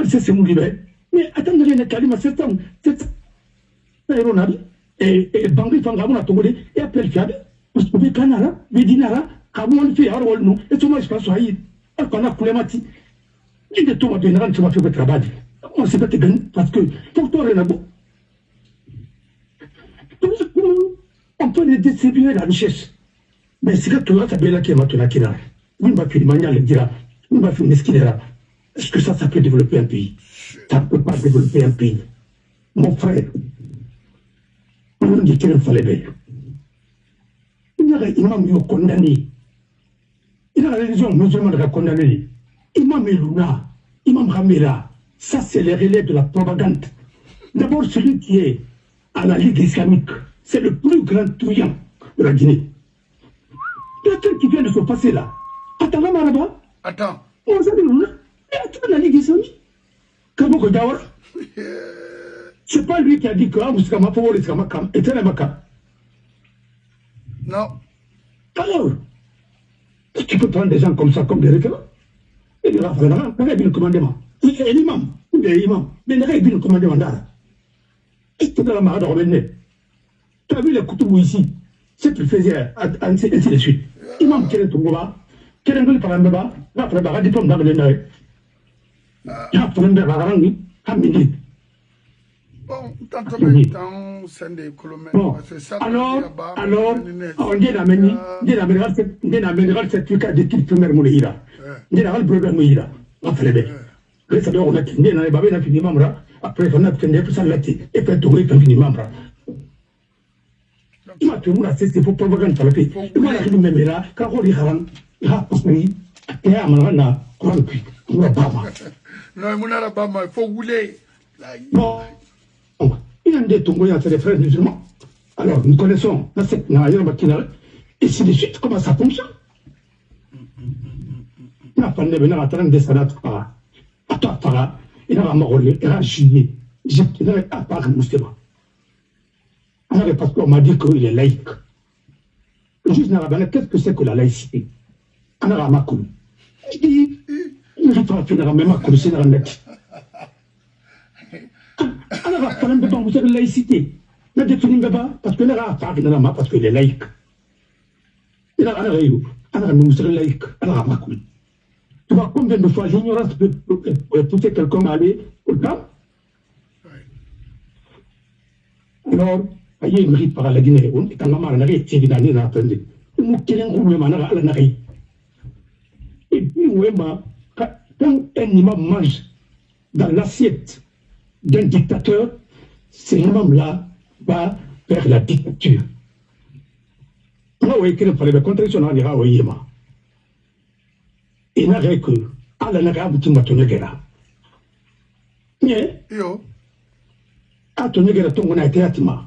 C'est mon libère. Mais attendez, il y a Kalima 7 ans. Et Bangui Fangamon a tombé, et après le Fiabe, parce que Békanara, Bédinara, Kamon fait Harwal, non, et tout le monde se passe à Haïd. Alors qu'on a Koulemati. Il y a tout le monde qui m'a fait le travail. On s'est pas gagné, parce que, pour toi, Renabo, on peut les distribuer la richesse. Mais si tu as tabella qui est maintenant qui n'a, on va faire une manière de dire, on va faire une esquinera. Est-ce que ça peut développer un pays? Ça ne peut pas développer un pays. Mon frère, on dit qu'il fallait bien. Il y a un imam condamné. Il y a la religion musulmane qui a condamné. Imam Elouna, Imam Ramela, ça c'est les relais de la propagande. D'abord, celui qui est à la Ligue islamique, c'est le plus grand truand de la Guinée. L'affaire qui vient de se passer là, attends là, Maraba, Attends. On s'est dit, tu peux la Ligue islamique. Kaboko Diawara. C'est pas lui qui a dit que Mouskama Powo était la Maka. Non. Alors, tu peux prendre des gens comme ça, comme des référents. Et il va faire un commandement. Il est l'imam, il est l'imam. Mais il y a un commandement d'art. Et tu as la marade revenue. Tu as vu les couteaux ici. C'est qu'il faisait ainsi de suite. Imam qui est tombé là, qui est par un débat, là, après, il va diplôme dans le nez. Il a fait un débat, à midi. Bon, tant c'est des kilomètres. Bon, alors, on dit la meni, dit certificat d'études primaires Mouleira. Dit la problème Mouleira. On fait les bêtes. Reste on a dit, on a babé n'a fini membre. Après, on a fait plus à l'atti. Et puis, on a fini membre. Il m'a tout le monde c'est pour propagande sur le pays. Il m'a dit, mais là, quand on dit Haran, il a passé, et à Marana, on a pu, on a pas mal. Non, il n'a pas mal, il faut rouler. Bon. Il y a des Tongoyens, c'est des frères musulmans. Alors, nous connaissons la secte Nahayar Bakina, et c'est de suite comment ça fonctionne. Il n'a pas de venir à train de salades para. À toi, para, il a marolé, il a juillet. J'ai à part musulman. Alors, le pasteur m'a dit qu'il est laïque. Le juge Narabana, qu'est-ce que c'est que la laïcité? On a Makoul. Je dis, il ne faut pas même Makoul, c'est un mec. Alors, il faut vous avez laïcité. Ne définissez pas, parce que là, parce qu'il est laïque. Il a un laïque. Alors, tu vois combien de fois l'ignorance peut pousser quelqu'un à aller au temps? Alors, il y a une rite par la Guinée, et quand maman n'a rien tiré dans les attendus. Il m'a tiré un coup de main à la narine. Et puis, quand un imam mange dans l'assiette d'un dictateur, ce imam-là va vers la dictature. Là où il y a une contradiction dans les Raouyema. Il n'y a que Allah n'a pas de Matonegera. Mais, à Tonegera, ton a été attima.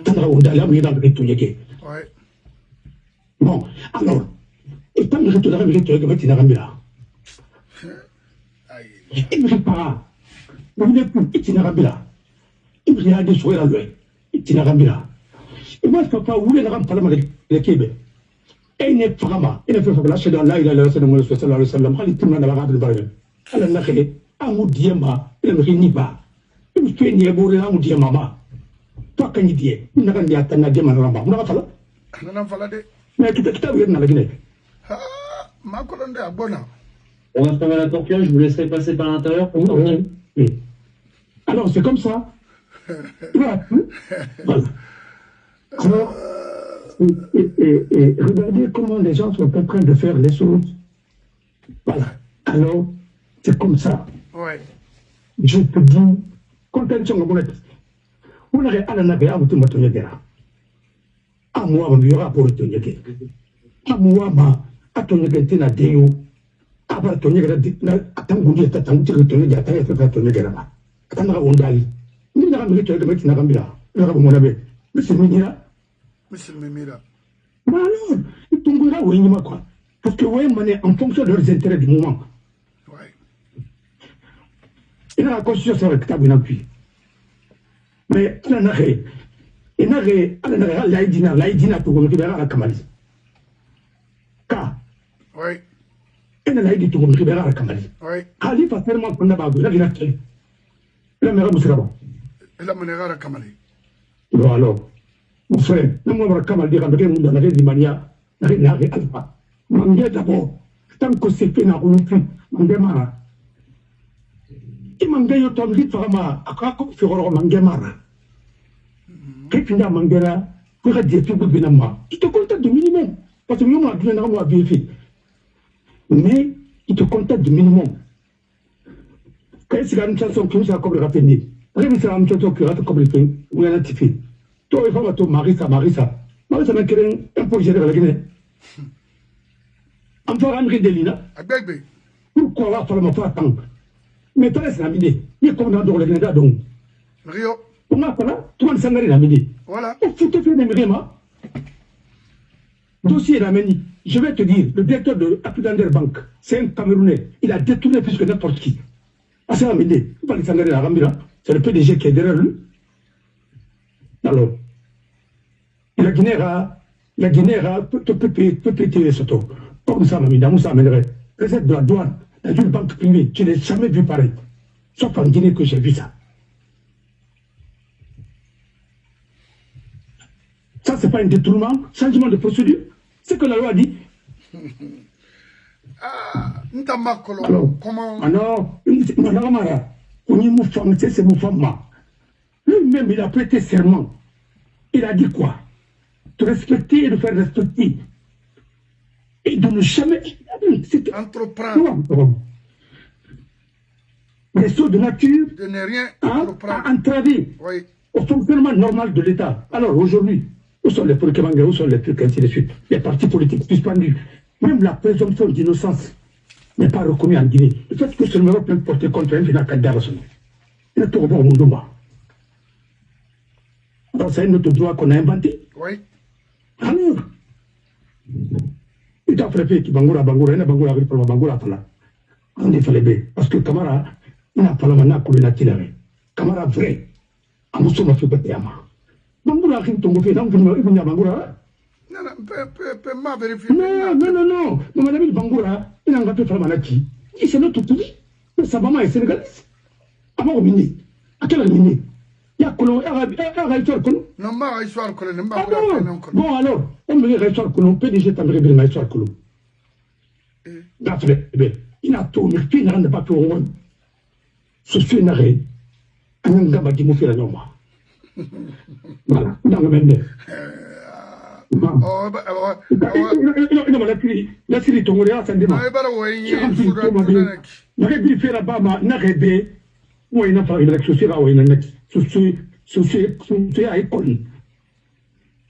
Tandra on a l'âme dans le Tonegé. Bon, alors, et tant que je te l'avais dit, tu vas te dire, il ne fait pas. Il ne peut pas. Il ne peut pas sourire à lui. Il ne peut pas. Et moi, je ne peux pas ouvrir le rempart de l'équipe. Et il n'est pas vraiment. Il ne peut pas lâcher dans l'air, il a laissé dans le sallallahu alayhi wa sallam. Il ne peut pas lâcher dans l'air. Il n'a rien. Amoudiyama, il ne rit pas. Il ne peut pas bourrer Amoudiyama. Toi, quand il dit, il n'a rien dit à Tanadiyama Ramba. On n'a pas fait là. On n'a pas fait là. Mais tu peux vu dans la Guinée. Ah, ma colonne est à Bona. On va fermer la torpille, je vous laisserai passer par l'intérieur pour sortir. Oui. Alors, c'est comme ça. Voilà. Alors, et regardez comment les gens sont en train de faire les choses. Voilà. Alors, c'est comme ça. Ouais. Je te dis, contention de mon être. On aurait à la navire à vous tout à moi, on y aura pour le tenir. À moi, à ton église, Déo. Après, ton église, attends, vous dites, attends, tu retournes, attends, ton église. Attends, on d'aller. Nous n'avons pas de mettre dans la mira. Nous avons mon abbé. Monsieur Mimira. Monsieur Mimira. Mais alors, ils tombent là où il n'y a quoi. Parce que, ouais, en fonction de leurs intérêts du moment. Ouais. Il y a la constitution sur le table d'appui. Mais, il y en a rien. Il y en a rien. Il y en a l'aïdina pour qu'on libère la Kamali. Car. Oui. Il y en a l'aïdina pour qu'on libère la Kamali. Oui. Khalifa tellement qu'on a pas vu. Là, il a fait. La mère Moussiraba. La mère à Kamali. Bon, alors, mon frère, le monde Kamali dit qu'il y a une mania, il y a un alpha. Mangé d'abord, tant que c'est fait dans le film, Mangé Mara. Et Mangé Yotom dit vraiment, à quoi qu'on fait au Mangé Mara. Qu'est-ce qu'il y a Mangé là, pour être des figures de Nama. Il te contacte du minimum. Parce que nous, on a bien à vérifier. Mais, il te contacte du minimum. Quand c'est la même chanson qui nous a comme le rappelé, c'est la même chanson qui nous a comme le fait, ou la notifié. Toi, il faut que tu Marissa m'a créé un projet de la Guinée. En faisant un Delina. Pourquoi on va faire le faire tant? Mais tu restes la midi. Il y a comme dans le Guinée donc. Rio. On a pas là, tout le monde s'en la midi. Voilà. Et tu te fais des grémas. Dossier Rameni, je vais te dire, le directeur de Apidander Bank, c'est un Camerounais. Il a détourné plus que n'importe qui. C'est le PDG qui est derrière lui. Alors, la Guinée peut péter ce taux. Comme ça, Moussa amènerait. Recette de la douane, dans une banque privée, tu n'as jamais vu pareil. Sauf en Guinée que j'ai vu ça. Ça, c'est pas un détournement, changement de procédure. C'est que la loi dit. Alors, comment... Ah non, c'est Moufama. Lui-même, il a prêté serment. Il a dit quoi? De respecter et de faire respecter. Et de ne jamais... Entreprendre. Les sauts de nature de ne rien entraver au fonctionnement normal de l'État. Alors aujourd'hui, où sont les Pokémangais, où sont les trucs, ainsi de suite. Les partis politiques suspendus. Même la présomption d'innocence n'est pas reconnue en Guinée. Le fait que ce numéro peut porter contre un final candidat, il est au bon monde. Alors c'est un autre droit qu'on a inventé. Oui. Alors, il a frappé qui Bangoura, il a Bangoura, on est fallait bien. Parce que Camara, il n'a pas la main pour la tirer. Camara vrai. À mon son, on fait péter à moi. Bangoura, il tombe au fait, donc il y a Bangoura. Non, peut m'a vérifier. Non. Mon ami Bangoura, il a un gâteau faire malaki. Et c'est notre pays. Sa maman est sénégalaise. À mon mini. À quel mini? Il y a Colon, il y a histoire Colon. Non, ma histoire Colon, pas bon, alors, on me dit histoire Colon, PDG t'aimerait bien ma histoire Colon. D'après, il a tout, mais qui n'a pas tout. Ce fait n'a rien. Un gars dit, mon frère, non, moi. Voilà, dans le même. La série Tongoléa, ça démarre. Je vais faire là-bas, n'a rien. Oui, il n'a pas une élection, il n'a pas école.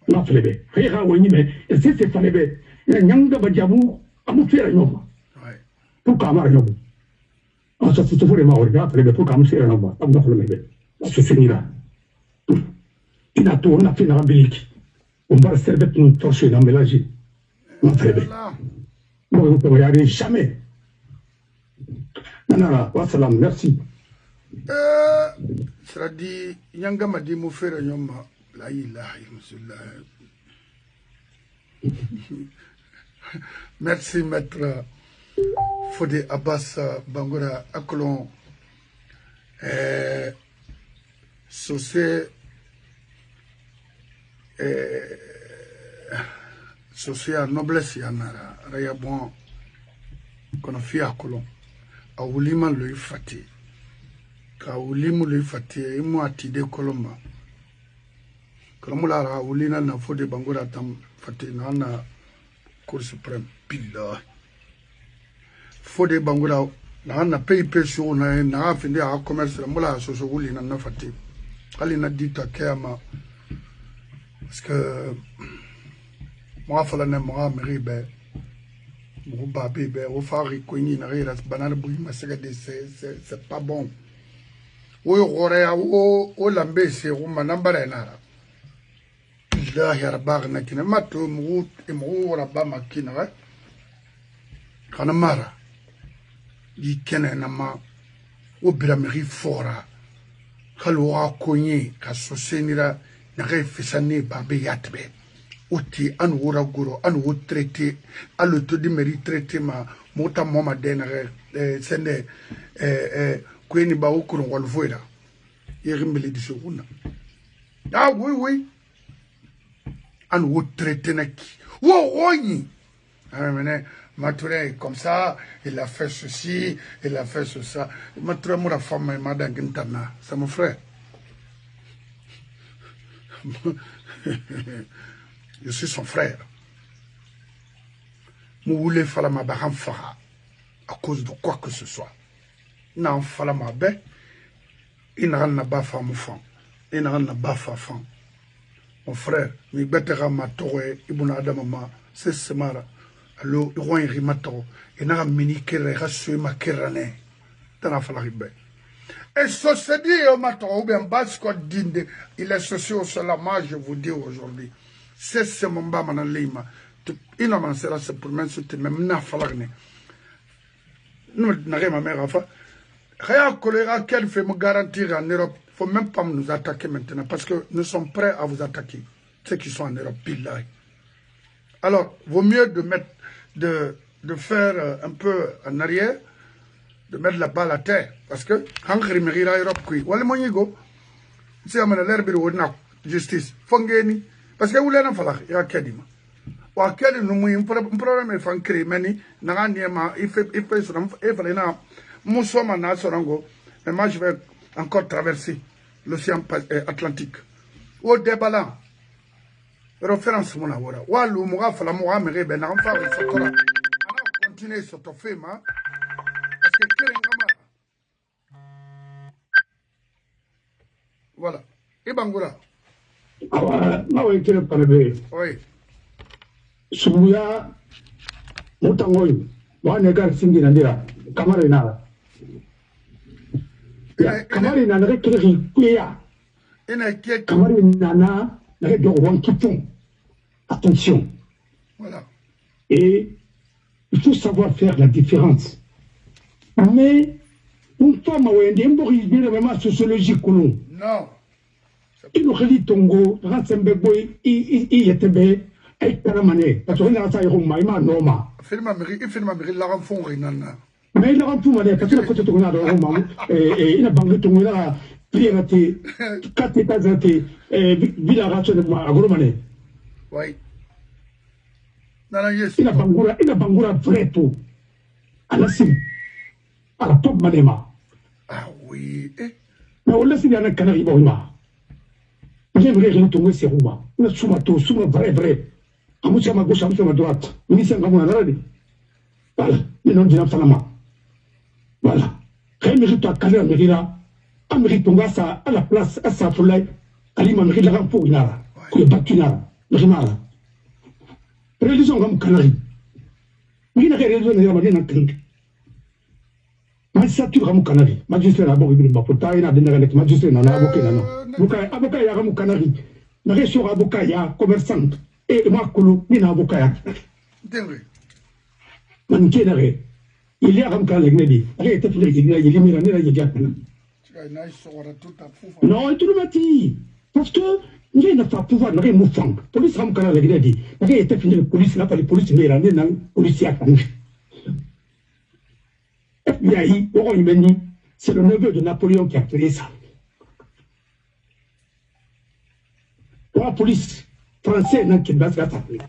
Non, c'est vrai. Et c'est fallait. Il y a un gars qui a un pour Camara. Ah, ça c'est vraiment horrible. Pour Camara, c'est un homme. Ça se finira. Il a tout, on a fait une rabilique. On va se servir de nous torcher dans le mélange. Non, très bien. Moi, vous ne pouvez y aller jamais. Non, wassalam, merci. Cela dit, Yanga m'a dit, mon frère, la ilaha illallah. Merci, maître Fodé Abbas Bangoura Akolon. Socia noblesse yanara raya bon kono fi Akolon a wulima lui fati ka wulimu lui fati imu atide koloma kolomula ra wulina na Fodé Bangoura tam fati na Cour suprême pilla Fodé Bangoura na PIP sur na finde a commerce mula so wulina na fati ali na dita kema parce que moi fala na moi meribe mo babi be o fari koni na rira banana bui masega de c'est pas bon o yorea o lambe se o manambara na la ya rabagna kina matu mo rabba makina kana mara di kene na ma o birameri fora khalwa konyi ka sosenira na refisane babe yatbe oti an wora goro an wo traité a le taux de mérite traité ma mota moma denere sende kweni ba okuru ngol voida yerimbele di sokuna ah oui an wo traité naki wo oyi amene Maturé comme ça, il a fait ceci, il a fait ça. Maturé moi la femme madame Gintana, c'est mon frère. Je suis son frère. Moulé falama baham faha à cause de quoi que ce soit. Non falama be, il n'a pas bafa mon fan, il n'a pas bafa fan. Mon frère, mi betera ma toré, ibuna adamama, c'est semara. Allo roi rimato, il n'a mini kere rasu ma kerane. Tana falaribe. Et ce se dit au matin, ou bien basco dinde, il est socio au salama, je vous dis aujourd'hui. C'est ce mon bas lima. Il a c'est pour m'insulter, même n'a fallu. Nous n'avons ma mère à faire. Rien choléra qu'elle fait me garantir en Europe. Il ne faut même pas nous attaquer maintenant parce que nous sommes prêts à vous attaquer. Ceux qui sont en Europe, billahi. Alors, vaut mieux de faire un peu en arrière, de mettre la balle à terre. Parce que, quand je remercie l'Europe, c'est l'air de justice. Fongeni. Parce que vous l'avez fait, il y a Kedima. Ou à quel nous un problème est fait créer, mais il fait sur mais moi je vais encore traverser l'océan Atlantique. Au débat là, référence mon awara. Walou moura fala moura mere ben enfant il se tora. On continue sur ton film parce que voilà. Et Bangura. Ah, ouais, tu parles. Oui. Subuya mutangoy wa negar singi nandira kamarina kamarina na rekiri kuya kamarina na do wan kiton. Attention. Voilà. Et il faut savoir faire la différence. Mais une femme a un démbori vraiment sociologique non. Il nous relie Tongo, Rassemble Boy, il était bien. Et parce que là, ça y est, il normal. Il la renfort, mais il a renfort, parce que le côté de Roma, et il a banqué ton là, priorité, 4 états et Villa Ratio de moi, à Gromane. Oui. Il a bangura vrai tout. À la cime, à la top Manema. Ah oui. Mais on laisse il y a un canari Boima. J'aimerais rien tomber sur Roma. On a soumato, souma vrai. Amusia ma gauche, amusia ma droite. Ministre Ngamou Naradi. Voilà. Le nom de l'enfant. Voilà. Quand il mérite à Calais, Mérida, à Méritonga, à la place, à sa folie, à l'imam la rampo, Inara. Que battu Nara. Rimara. Religion Gam Canari. Il n'a rien de Yamanin en Kink. Magistrature Ramou Canari. Magistrat Abou Ibn Bapota, il a donné avec magistrat Nana Avocat. Avocat Yaramou Canari. La région Avocat Ya, commerçante. Et moi, il y a un avocat. Il y a un cas de non, tout le matin. Parce que il n'y a pas pouvoir de mouvement. Police ram kana la gredi. Il y a fini police là pas les police mais là nan policier kan. FBI, c'est le neveu de Napoléon qui a créé ça. La police français n'a qui bat la table.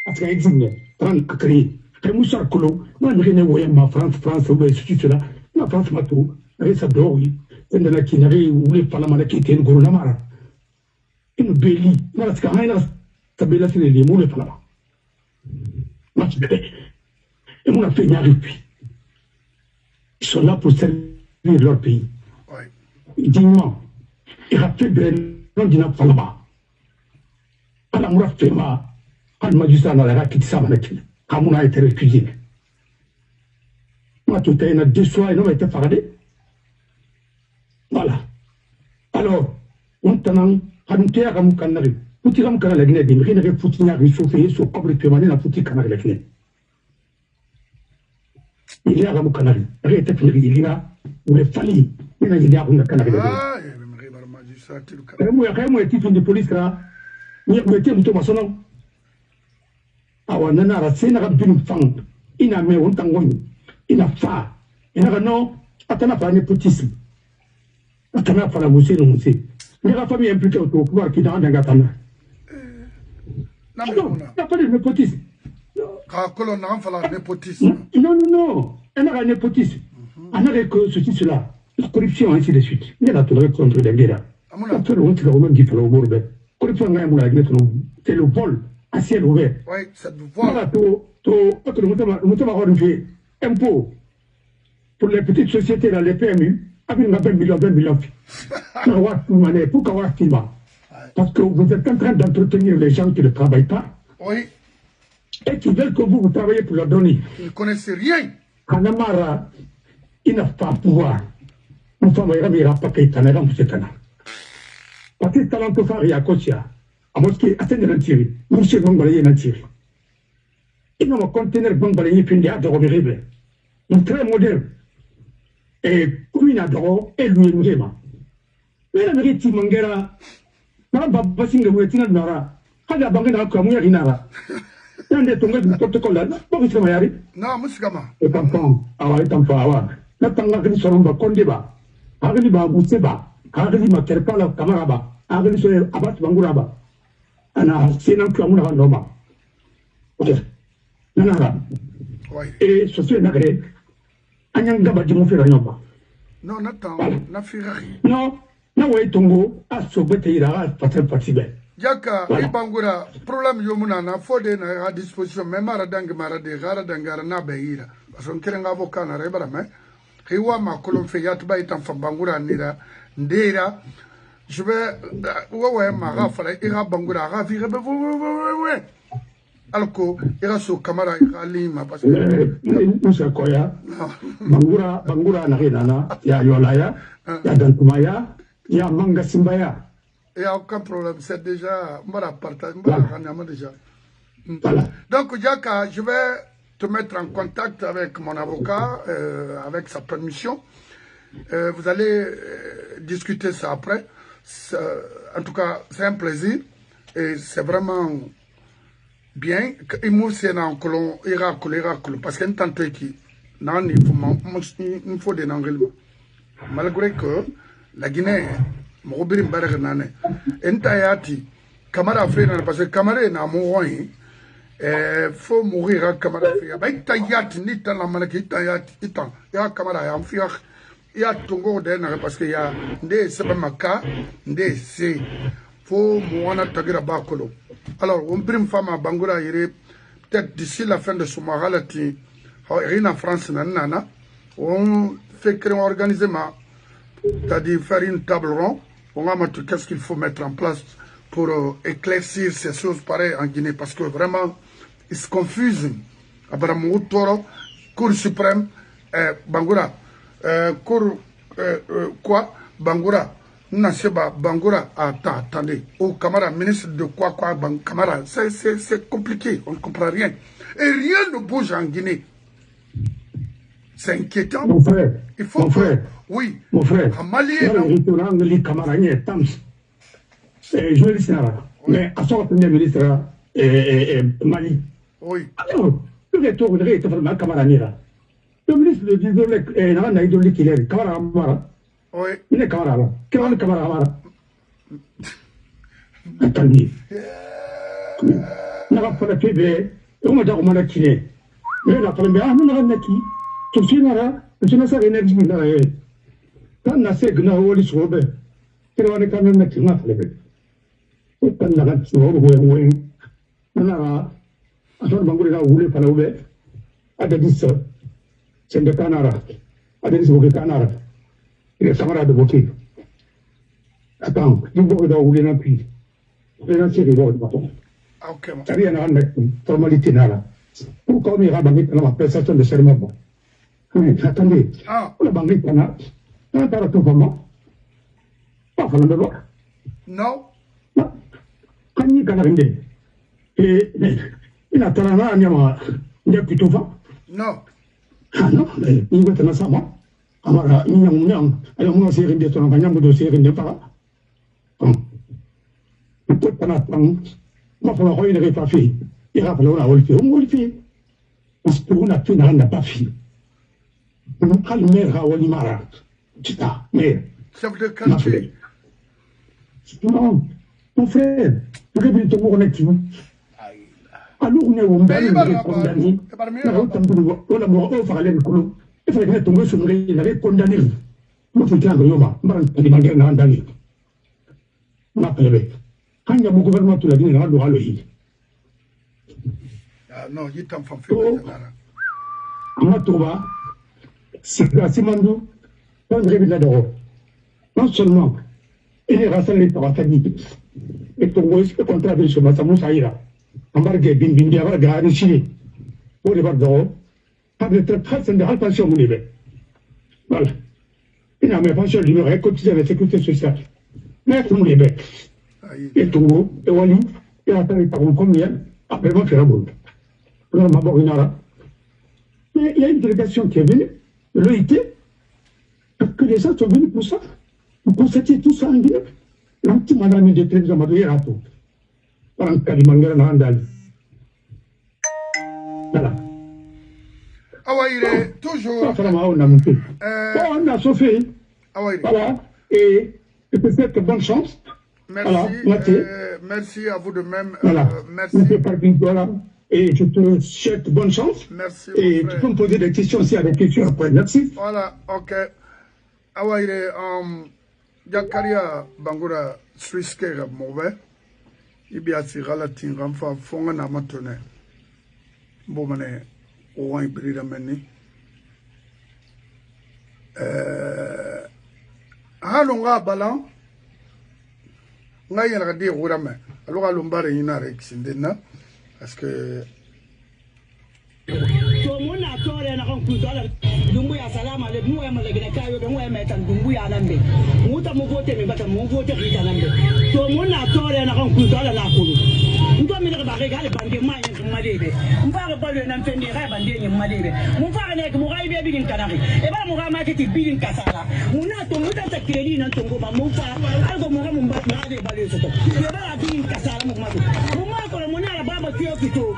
Parce qu'il existe, prendre à créer. Et Moussa Kolo, moi, je n'ai pas ma France, ou bien là. La France m'a tout. Et ça doit, oui. Et de la Kinari, ou les Panama qui étaient une gournamara. Une belli. Voilà ce qu'il y a. Ça belle c'est les mots de Panama. Match bébé. Et on a fait une arrivée. Ils sont là pour servir leur pays. Dignement. Ils rappellent de l'Indien Panama. La Mourafema, le magistrat n'a pas quitté ça, comme on a été récusé. Moi, tout est deux soirs et non, été faradé. Voilà. Alors, on t'en a un terre à Moukanari. Poutiram Kanalagné, il n'y a pas Poutina, il faut faire ce complètement dans Pouti-Kanalagné. Il y a un Moukanari. Rien il y a une famille. Il y a un Kanari. Ah, il y a un magistrat. Il y a un titre de police là. Ni mettez un peu maçon. Ah ouais, nana, la scène a bien fang. Il a mis un tangoin. Il a fa. Il a non. Attends, pas un népotisme. Attends, pas la moussée, non moussée. Mais la famille impliquée au pouvoir qui dans un gatana. Non, il n'y a pas de népotisme. Quand on a fait népotisme. Non. Il y a un népotisme. Il y a que ceci, cela. La corruption, ainsi de suite. Il y a la tolérance contre les guerres. Après, on se remet du palo au bord. C'est le vol à ciel ouvert. Oui, c'est le vol. Voilà, nous avons fait impôt pour les petites sociétés dans les PMU, avec 20 millions. Pourquoi parce que vous êtes en train d'entretenir les gens qui ne travaillent pas. Oui. Et qui veulent que vous travaillez pour leur donner. Ils ne connaissent rien. Kanamara, il n'a pas pouvoir. Nous sommes pas qu'il y a parce que talent de faire à Kosia, à Mosquée, à Ténérantier, nous sommes en Thierry. Il y a un conteneur bambalé, puis il y a un très moderne. Et comme il y a et lui, il y a mais la vérité, Mangera, pas si vous êtes nara, quand la banque n'a comme il y a un des tombés du protocole là, pas vous savez. Non, Moussgama. Et tampon, awa, tampon, awa. La tanga qui sont en Kondeba, Agriba, Mousseba, Agriba, Kerpala, Kamaraba, Agriba, Abat Banguraba. Ana, c'est un peu à mon noma. Ok. Nanara. Et ce soit nagré. Anyang gaba di mo fera nyoma. Non, n'attends, n'a firari. Non, na way tongo a sobete ira patel partibel. Jaka ibangura problème yomuna na fode na à disposition même mara dang mara de gara dangara na beira. Parce que kerenga avocat na rebara mais riwa ma kolon fe yatba itan fa bangura nira ndera. Je vais ouais ma rafala ira bangura rafira be ouais. Alko ira so kamera ira lima parce que Moussa Koya bangura na renana ya yolaya ya dantumaya ya manga simbaya. Il n'y a aucun problème, c'est déjà déjà. Voilà. Donc Jaka, je vais te mettre en contact avec mon avocat, avec sa permission. Vous allez discuter ça après. En tout cas, c'est un plaisir et c'est vraiment bien. Parce qu'il y a un temps qui il faut des engagements. Malgré que la Guinée, Mobirim Baraganane, Entayati, Kamara Frena, parce que Kamara n'a mouru, faut mourir à Kamara Frena. Baitayati, Nitan la Manaki, Itan, ya Kamara, Amfiach, ya Tongo d'Ena, parce qu'il y a des Sabamaka, des C, faut Moana Tagira Bakolo. Alors, on prime femme à Bangura, peut-être d'ici la fin de ce mois, en France, Nana, on fait créer un organisme, c'est-à-dire faire une table ronde. On va mettre qu'est-ce qu'il faut mettre en place pour éclaircir ces choses pareilles en Guinée, parce que vraiment, it's confusing. Abraham Toro, Cour suprême, Bangura, Cour quoi, Bangura, Naseba, Bangura, attendez, au Camara, ministre de quoi, Camara, c'est compliqué, on ne comprend rien. Et rien ne bouge en Guinée. C'est inquiétant. Mon frère, il faut mon frère, oui. Mon frère, journaliste, mais à son premier ministre, Mali. Oui. Alors, le retour de l'état Camaraniera. Le ministre de l'Idole qui est Camarama. Oui. Il est Camarama. Quel est le Camarama? Attendez. N'a pas la PB, on m'a dit qu'on m'a kiné. Mais la première, on m'a dit tout ce nara, je ne sais rien de quand on a fait que nous avons les sauvé, c'est on est quand même mettre ma fille. Quand on a sauvé, on a à son bangour là où les palais, à des dix, c'est de Canara, à des dix Canara, il est camarade de Bokeh. Attends, il faut que vous l'ayez appris. Vous l'avez lancé les votes, pardon. Ok. Ça vient à mettre formalité là. Pourquoi on ira mettre la prestation de serment? Attendez, la banque pana, non, pas tout vraiment. Pas faire le droit. Non. Quand il y a un et il a talent à Niama, il y a plutôt vent. Non. Ah non, il va être dans sa main. Alors, il y a un nom, alors moi, c'est une de son gagnant, de série de pas. Il peut pas attendre. Moi, pour le il n'aurait pas fait. Il va falloir la faire. On va le faire. Parce qu'on a fait, n'a pas fait. On a le maire à Olimara. C'est ça, mais. Chef de quartier. Non, mon frère, vous avez vu ton mot honnêtement. Alors, on est au Mbali, on est condamné. On a mort au Faralen Koulou. Il fallait que tomber sur lui, il avait condamné. Moi, je suis un Yoma, il m'a dit un Andalé. On a appelé. Quand il y a mon gouvernement, tout l'a dit, il y a un droit à l'œil. Non, il est en fait. Amatoba, c'est la Simando, on rêve d'adoro. Non seulement, il est rassemblé par la famille, et ton voice est contre avec ce Massamou Saïra. Embarqué, Bindi, avoir gardé Chili. Pour les Bardoro, pas de traite de halpation, mon bébé. Voilà. Il n'a même pas cher de cotiser à la sécurité sociale. Mais mon bébé. Et Togo, et Wali, et attendez par un combien, après moi, faire la boule. Mais il y a une délégation qui est venue, l'OIT, parce que les gens sont venus pour ça, pour constater tout ça en direct. L'anti madame de Télévision m'a donné un rapport. Par un cas de Mangara Nandal. Voilà. Ah ouais, il est toujours. On a monté. On a sauvé. Ah ouais. Voilà. Et peut-être bonne chance. Merci. Voilà. Merci à vous de même. Voilà. Merci. Voilà. Et je te souhaite bonne chance. Merci. Et tu peux me poser des questions s'il y a des questions après. Merci. Voilà, ok. Ah ouais, il est. Jakaria Bangura Swiske mauvais. Il y a si relatin ramfa fonga na matone. Bomane ouan ibrida meni. Halonga balan. Nga yela di urame. Alors alombare ina rexindena parce que muna tore na kan kuto ala dumbu ya salama le mu ya malagina kayo be mu ya metan dumbu ya lambe mu ta mu vote me bata mu vote kita lambe to muna tore na kan kuto ala na kulu ndo mi daga bare gale bande ma yin madebe mfa ga balo nan fendi ga bande yin madebe mu fa ne mu ga ibe bidin kanari e ba mu ga ma kiti bidin kasala mu na to mu ta takeli nan to go ba mu fa algo mu ga mu ba na de balo so to e ba bidin kasala mu ma ko mu na ba ba tiyo kito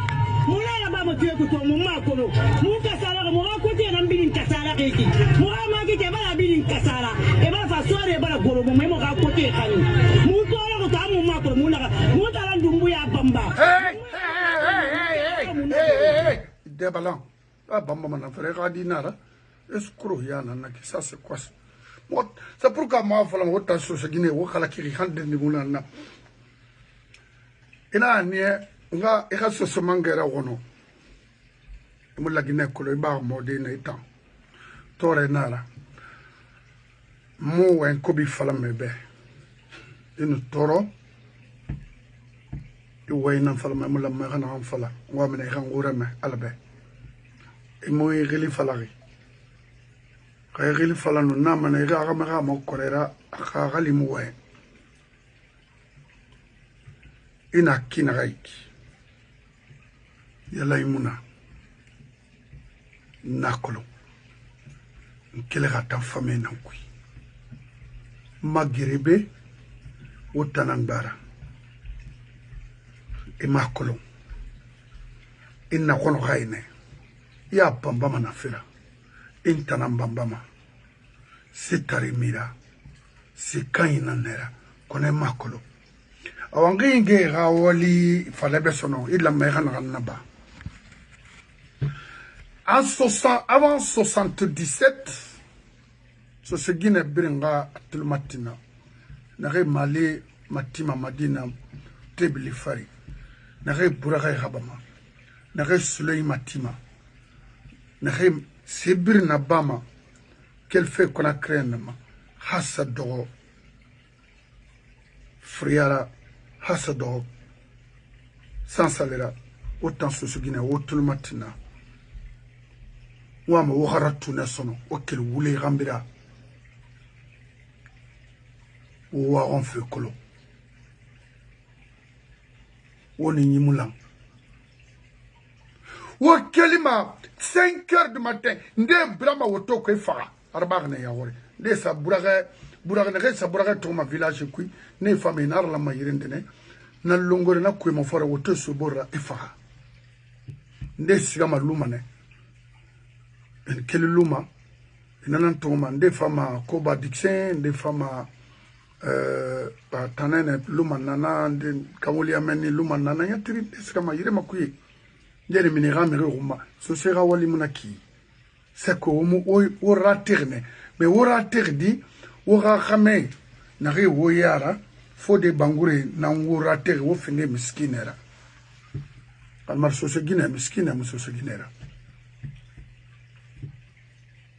Mula baba tuye kuto mumma kono muka sala ko muka kote na mbili kasala kiki muka maki te bala mbili kasala e ba fa soare bala goro mo memo ka kote kani muko ala ko tamu mumma kono muna muta la ndumbu ya bamba hey de balan ah bamba mana frère ka dinara escroc yana na ki ça c'est quoi c'est pourquoi moi fala mo ta so se gine wo kala kiri hande ni muna na ina ni nga eka soso mangera wono mo lagine ko le ba mo de na itan tore nara mo wen ko bi fala mebe inu toro i wayna fala mo la ma kana fala wa me kan ngura me albe e mo i gili fala ri ka gili fala no na ma na ga ma mo korera ka gali mo we ina kina gaiki yalla imuna nakolo nkele gata fame na kui magirebe wotanangara e makolo inna kono gaine ya pambama na fira intana mbambama sitari mira sikaina nera kone makolo awangi nge gawali falebe sono illa megana naba. Avant 77, ce se guine bringa atulmatina. Nare mali matima madina tebli fari. Nare buraga habama. Nare sulei matima. Nare sibir nabama. Quel fait qu'on a créé nama. Hassa dogo. Friara. Hassa dogo. Sans salera. Autant ce se guine atulmatina. Wama waharatu na sono okel wule gambira wa on fe kolo woni nyimulang wa kelima 5h du matin nde brama woto ko fa arba ne ya wori nde sa buraga ne sa buraga to ma village kui ne fami nar la ma yirende ne na longore na ko mo fora woto so borra ifa nde siga maluma ne quel luma nanan toma nde fama koba dixen nde fama tanene luma nana nde kawoli ameni luma nana yatiri eskama yire makuye ndene minira mere ruma so sera wali munaki seko mu o raterne mais o raterdi o rakame nare wo yara fo de bangure na wo rater wo fenge miskinera almar so se gine miskina muso se ginera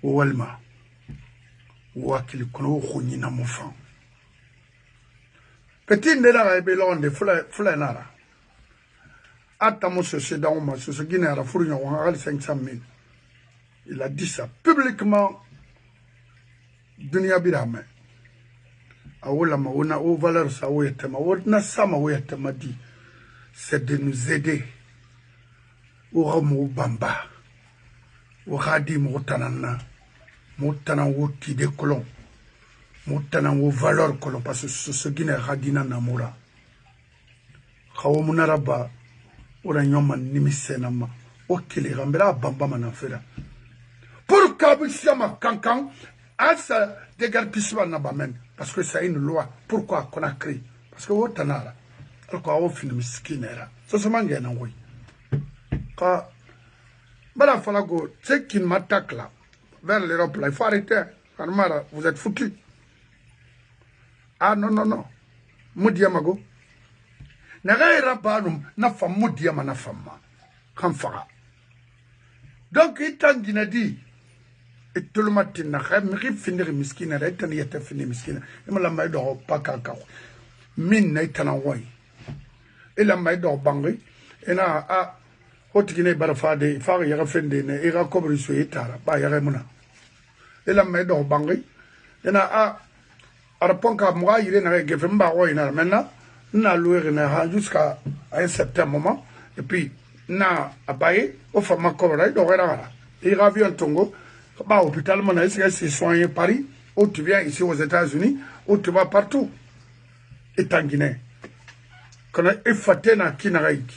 walma wakili kono khonyi na mofan petit ndela ga belonde fula nara ata mo se dans ma se guinée ra furu nyo wa 500 000 il a dit ça publiquement dunia birame awala ma ona o valeur sa o yetema wona sama o yetema dit c'est de nous aider Oura mo bamba. Oura di mo tanana. Mo tanan wo tide kolon. Mo tanan wo valeur kolon. Parce que ce Guinée radina namura. Kawo munaraba. Ora nyoma nimisenama. Okele rambera bamba manafera. Pour Kaboussiama Kankan, ça dégarpissement n'a pas même. Parce que c'est une loi. Pourquoi qu'on a créé? Parce que vous t'en as. Alors qu'on a fini miskinera. Ça se mange un oui. Quand. Voilà, faut la go. C'est qui m'attaque là. Vers l'Europe là. Il faut arrêter. Armara, vous êtes foutus. Ah non, non, non. Moudiamago. N'a pas n'a femme Moudiama n'a femme. Kamfara. Donc, il t'a dit. Et tout le matin, je finir miskina, je vais finir miskina. Je me la do pas kaka. Min na itana wai. Et la maïdo bangui. Et na a hotigine barafade, far yara fende ne, ira kobri su itara, ba yara muna. Et la maïdo bangui. Et na a araponka moi, il est na gefemba wai na maintenant. Na louer na jusqu'à un certain moment. Et puis, na abaye, au fama kobra, do rara. Il revient en Tongo. Bah, hôpital, mon avis, c'est soigné Paris, ou tu viens ici aux États-Unis, ou tu vas partout. Et en Guinée. Quand on est faté na kinaraïk,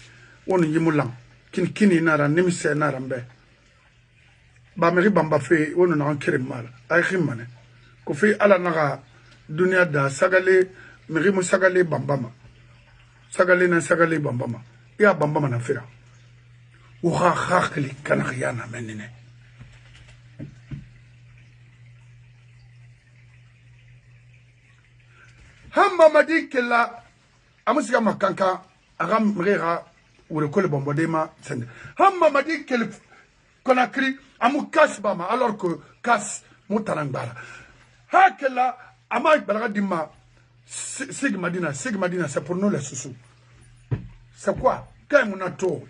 on y moulant, kini nara, nimise narambe. Bah, meri bamba fait, on a un mal. Aïkimane. Qu'on fait à la nara, dunia da, sagale, meri mou sagale bambama. Sagale na sagale bambama. Et à bambama na fera. Ou rakli kanariana menine. Hamba madi kella amusiga makanka agam mrera ou le col bombodema sende. Hamba madi kel Conakry amu kas bama alors que kas mutarangara. Ha kella amay balaga dima sigmadina c'est pour nous les sous. C'est quoi? Quand on a tout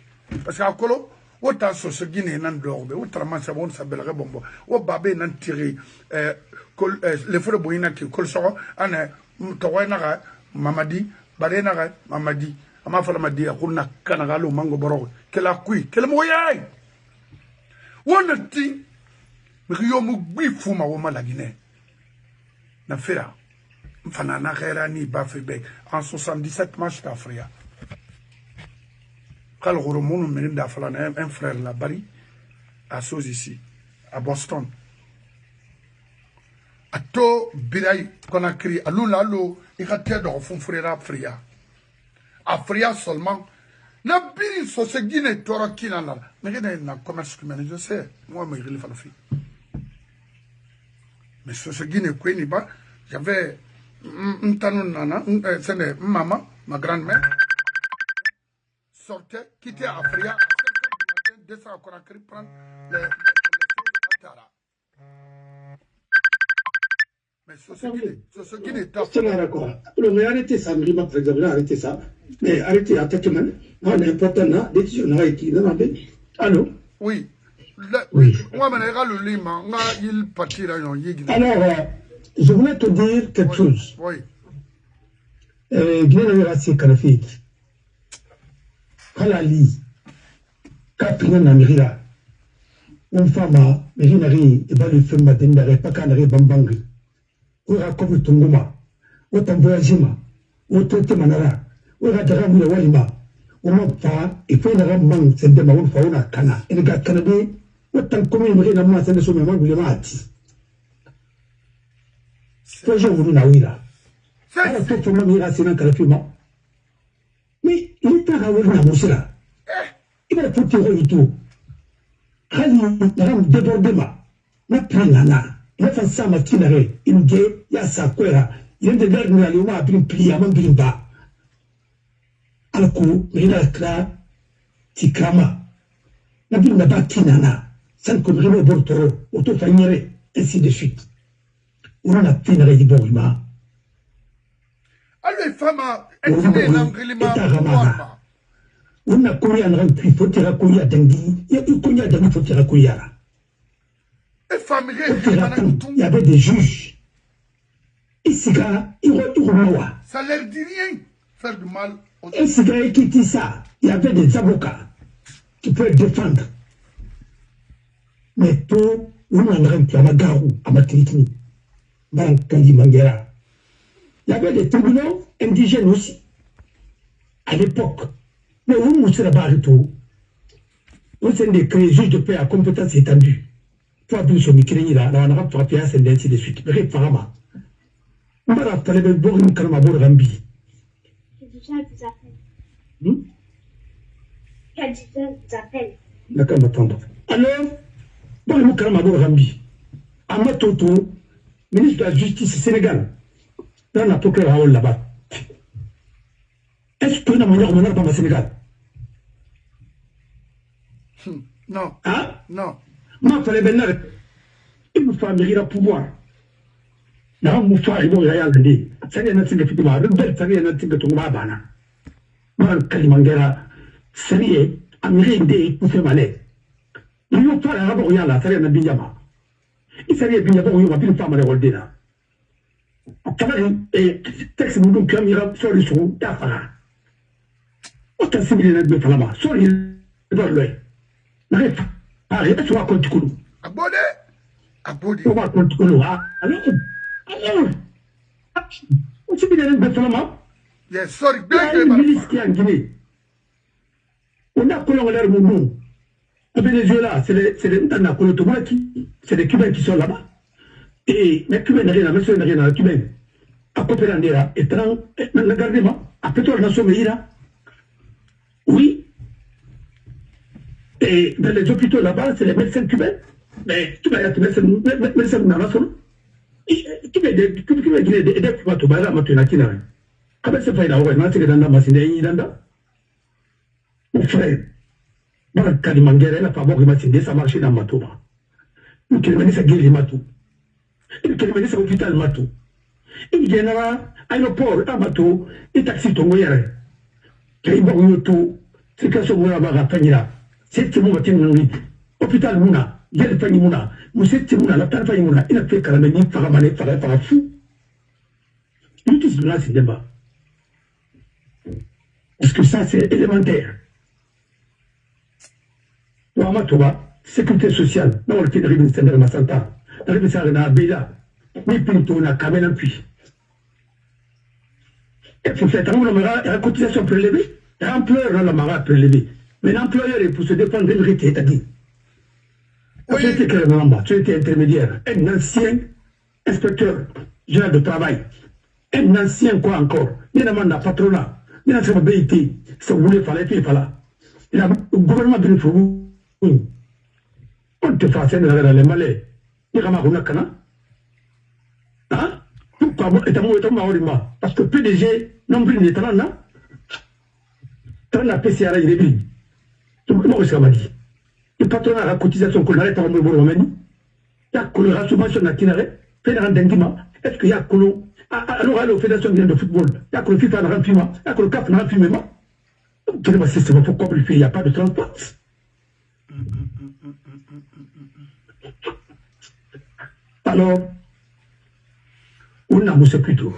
parce qu'à colo autant ce Guinée nan dorbe autrement ça bon ça balaga bombo o babé nan tiré les feux boyina qui col soro ana Towainaga, Mamadi, Barenaga, Mamadi, Amafamadi, Akuna, Kanagalo, Mango Boro, Kelakui, Kelmoyai. One thing, Riomu Bifuma, woman la Guinée. Nafera, Fanana Herani, Bafebe, en 77 matchs d'Afrique. Quand le Romon mérite d'Afrique, un frère la Bari, à Sos ici, à Boston. Ato birai Conakry alula lo ikate do fun frère Afria seulement na biri so se Guinée toro kinana mais na commerce humain je sais moi me il fallait faire mais so se Guinée quoi ni ba j'avais nana c'est maman ma grand-mère sortait quitter Afria descend à Conakry prendre les atara. Mais arrêtez ça, par exemple, arrêtez ça. Mais arrêtez, attaquement. Non, n'importe quoi, décision n'a été. Allô? Oui. Oui. Moi, le lima, il partira. Alors, je voulais te dire quelque chose. Oui. Guinée-Rassi Kalafit. Kalali. Kapina Namirila. Une femme, Mérinari, et pas le film Matendare, pas Kanari Bambangri. Ora kobu tunguma ota voyagema otote manara ora daga mu walima oma fa ifo na ramman sende ma won fa wona kana ene ga kana de ota komi mi na ma sende so me ma gule ma ati fo je wonu na wira ara to to ma mi ra sina kala fima mi ita ga wona na musira iba to to itu khali na ram debordema na prangana. Il a fait ça, ma tinare, il y a sa quera, il y a des gars qui ont appris pli à mon bimba. Alors il a créé Tikrama. La ville n'a pas kinana, sans qu'on remet au bortoro, auto-fagnere, ainsi de suite. On a tinare di borima. Alors, les femmes, on a couillé en rang, il faut tirer couillé à Dengui, il y a tout couillé à Dengui, il faut tirer couillé à. Il y avait des juges. Ça leur dit rien. Faire du mal. Il y avait des avocats. tu peux défendre. Mais pour nous, on a un plan à Garou, à Matrikini, dans Kandi Mangera. Il y avait des tribunaux indigènes aussi, à l'époque. Mais où nous sommes là-bas, tout. Nous sommes des juges de paix à compétence étendue. Toi, nous sommes écrits là, on a frappé à cette ainsi de suite. Mais Farama. On va rappeler le bon Karamabo Rambi. D'accord, m'attendre. Alors, bon, Karamabo Rambi. Amatoto, ministre de la Justice Sénégal, dans la procure là-bas. Est-ce que nous avons pas au Sénégal? Non. Hein? Non. Moi, il fallait bien il me faut améliorer le pouvoir. Non, il faut arriver à y aller. Ça y est, notre équipe va rebelle, ça y est, notre équipe va bana. Moi, Kalimangera, ça y est, améliorer pour faire malais. Il faut faire un rapport là, ça y est, notre Binyama. Il s'agit de Binyama, il va plus faire malais au Dena. Et texte, nous nous camira sur le son, d'affaire. Autant civil de Falama, sur le doigt. N'arrête pas, arrête, tu vas continuer. Abonné. Abonné. On va continuer. Alors, on s'est mis dans le Falama. Yes, sorry, Il y a une milice qui est en Guinée. On a collé l'air mon au Venezuela, c'est les Cubains qui sont là-bas. Et les Cubains n'ont rien à mettre, rien à la Cubain. À Copenhague, et dans le gardement, à Pétrole Nation Meira. Oui. Et dans les hôpitaux là-bas, c'est les médecins cubains. Mais tu vas y aller, médecins nation. Tu vas des Cubains, tu vas là, tu n'as qu'une heure. Comment c'est fait là, ouais, c'est dans la machine, mon frère. Dans le cas de Mangere, la faveur de ça marche dans Matou. Il y a une guerre Matou. Il y a une hôpital Matou. Il y a un aéroport à Matou, et taxi ton moyen. Il y a un tout, c'est que ce qu'on va faire. C'est ce qu'on va faire. Hôpital Mouna, il y a le famille Mouna. Vous savez, Mouna, la tante famille Mouna, il a fait Karamani, Faramane, Farafou. Il utilise là, c'est débat. Parce que ça, c'est élémentaire. Toba, sécurité sociale, non, on fait de ministère de la santé, on ministère de la Béla, mais plutôt on a quand même un puits. Il faut faire la cotisation prélevée, l'employeur a la mara prélevée, mais l'employeur est pour se défendre de l'autorité établie. Tu étais clairement en bas, tu étais intermédiaire, un ancien inspecteur général de travail, un ancien quoi encore, il y a un patronat, il y a un BIT, ça voulait fallait, puis il fallait. Le gouvernement de vous. On te fait dans les Malais. Il y a un cana. Hein? Pourquoi? Parce que PDG, nombre de talents, tant la PCA, il est bien. Moi, je m'a dit. Le patronat a la cotisation qu'on arrête à me voir au Mani. Il y a que la subvention à Tinare, fédéral d'Endima. Est-ce qu'il y a que l'eau? Alors, à la fédération de football, il y a que le FIFA n'a rien filmé, il y a que le CAF n'a rien filmé. Quel est le système? Pourquoi il n'y a pas de transport? Alors, on a moussé plutôt.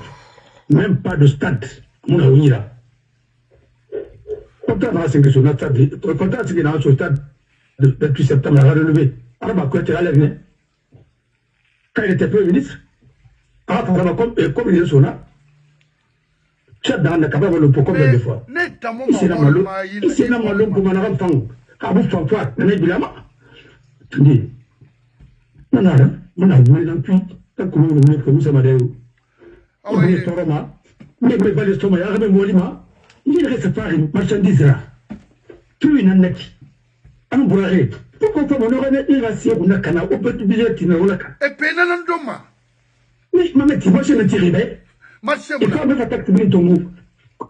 Même pas de stade. On a eu là. Quand on a cinq sur notre stade, quand on a cinq sur le stade, depuis septembre, on a relevé. Alors, quand il a l'avenir, quand il était Premier ministre, comme il est sur là, tu as dans la cabane le pot combien de fois? C'est la malo. C'est la malo pour mon enfant. À vous faire quoi? On est bien là. Tu dis, on a voulu dans le puits. Tant que vous voulez que vous savez, on va y toroma. Mais vous n'avez pas l'estomac, il y a même molima. Il reste pas une marchandise là. Plus une annexe. Un bourré. Pourquoi on aurait une racière ou une cana? On peut dire qu'il n'y a pas de cana. Et pénal en doma. Mais maman, tu vois, je me tire, et quand on attaque tout le monde,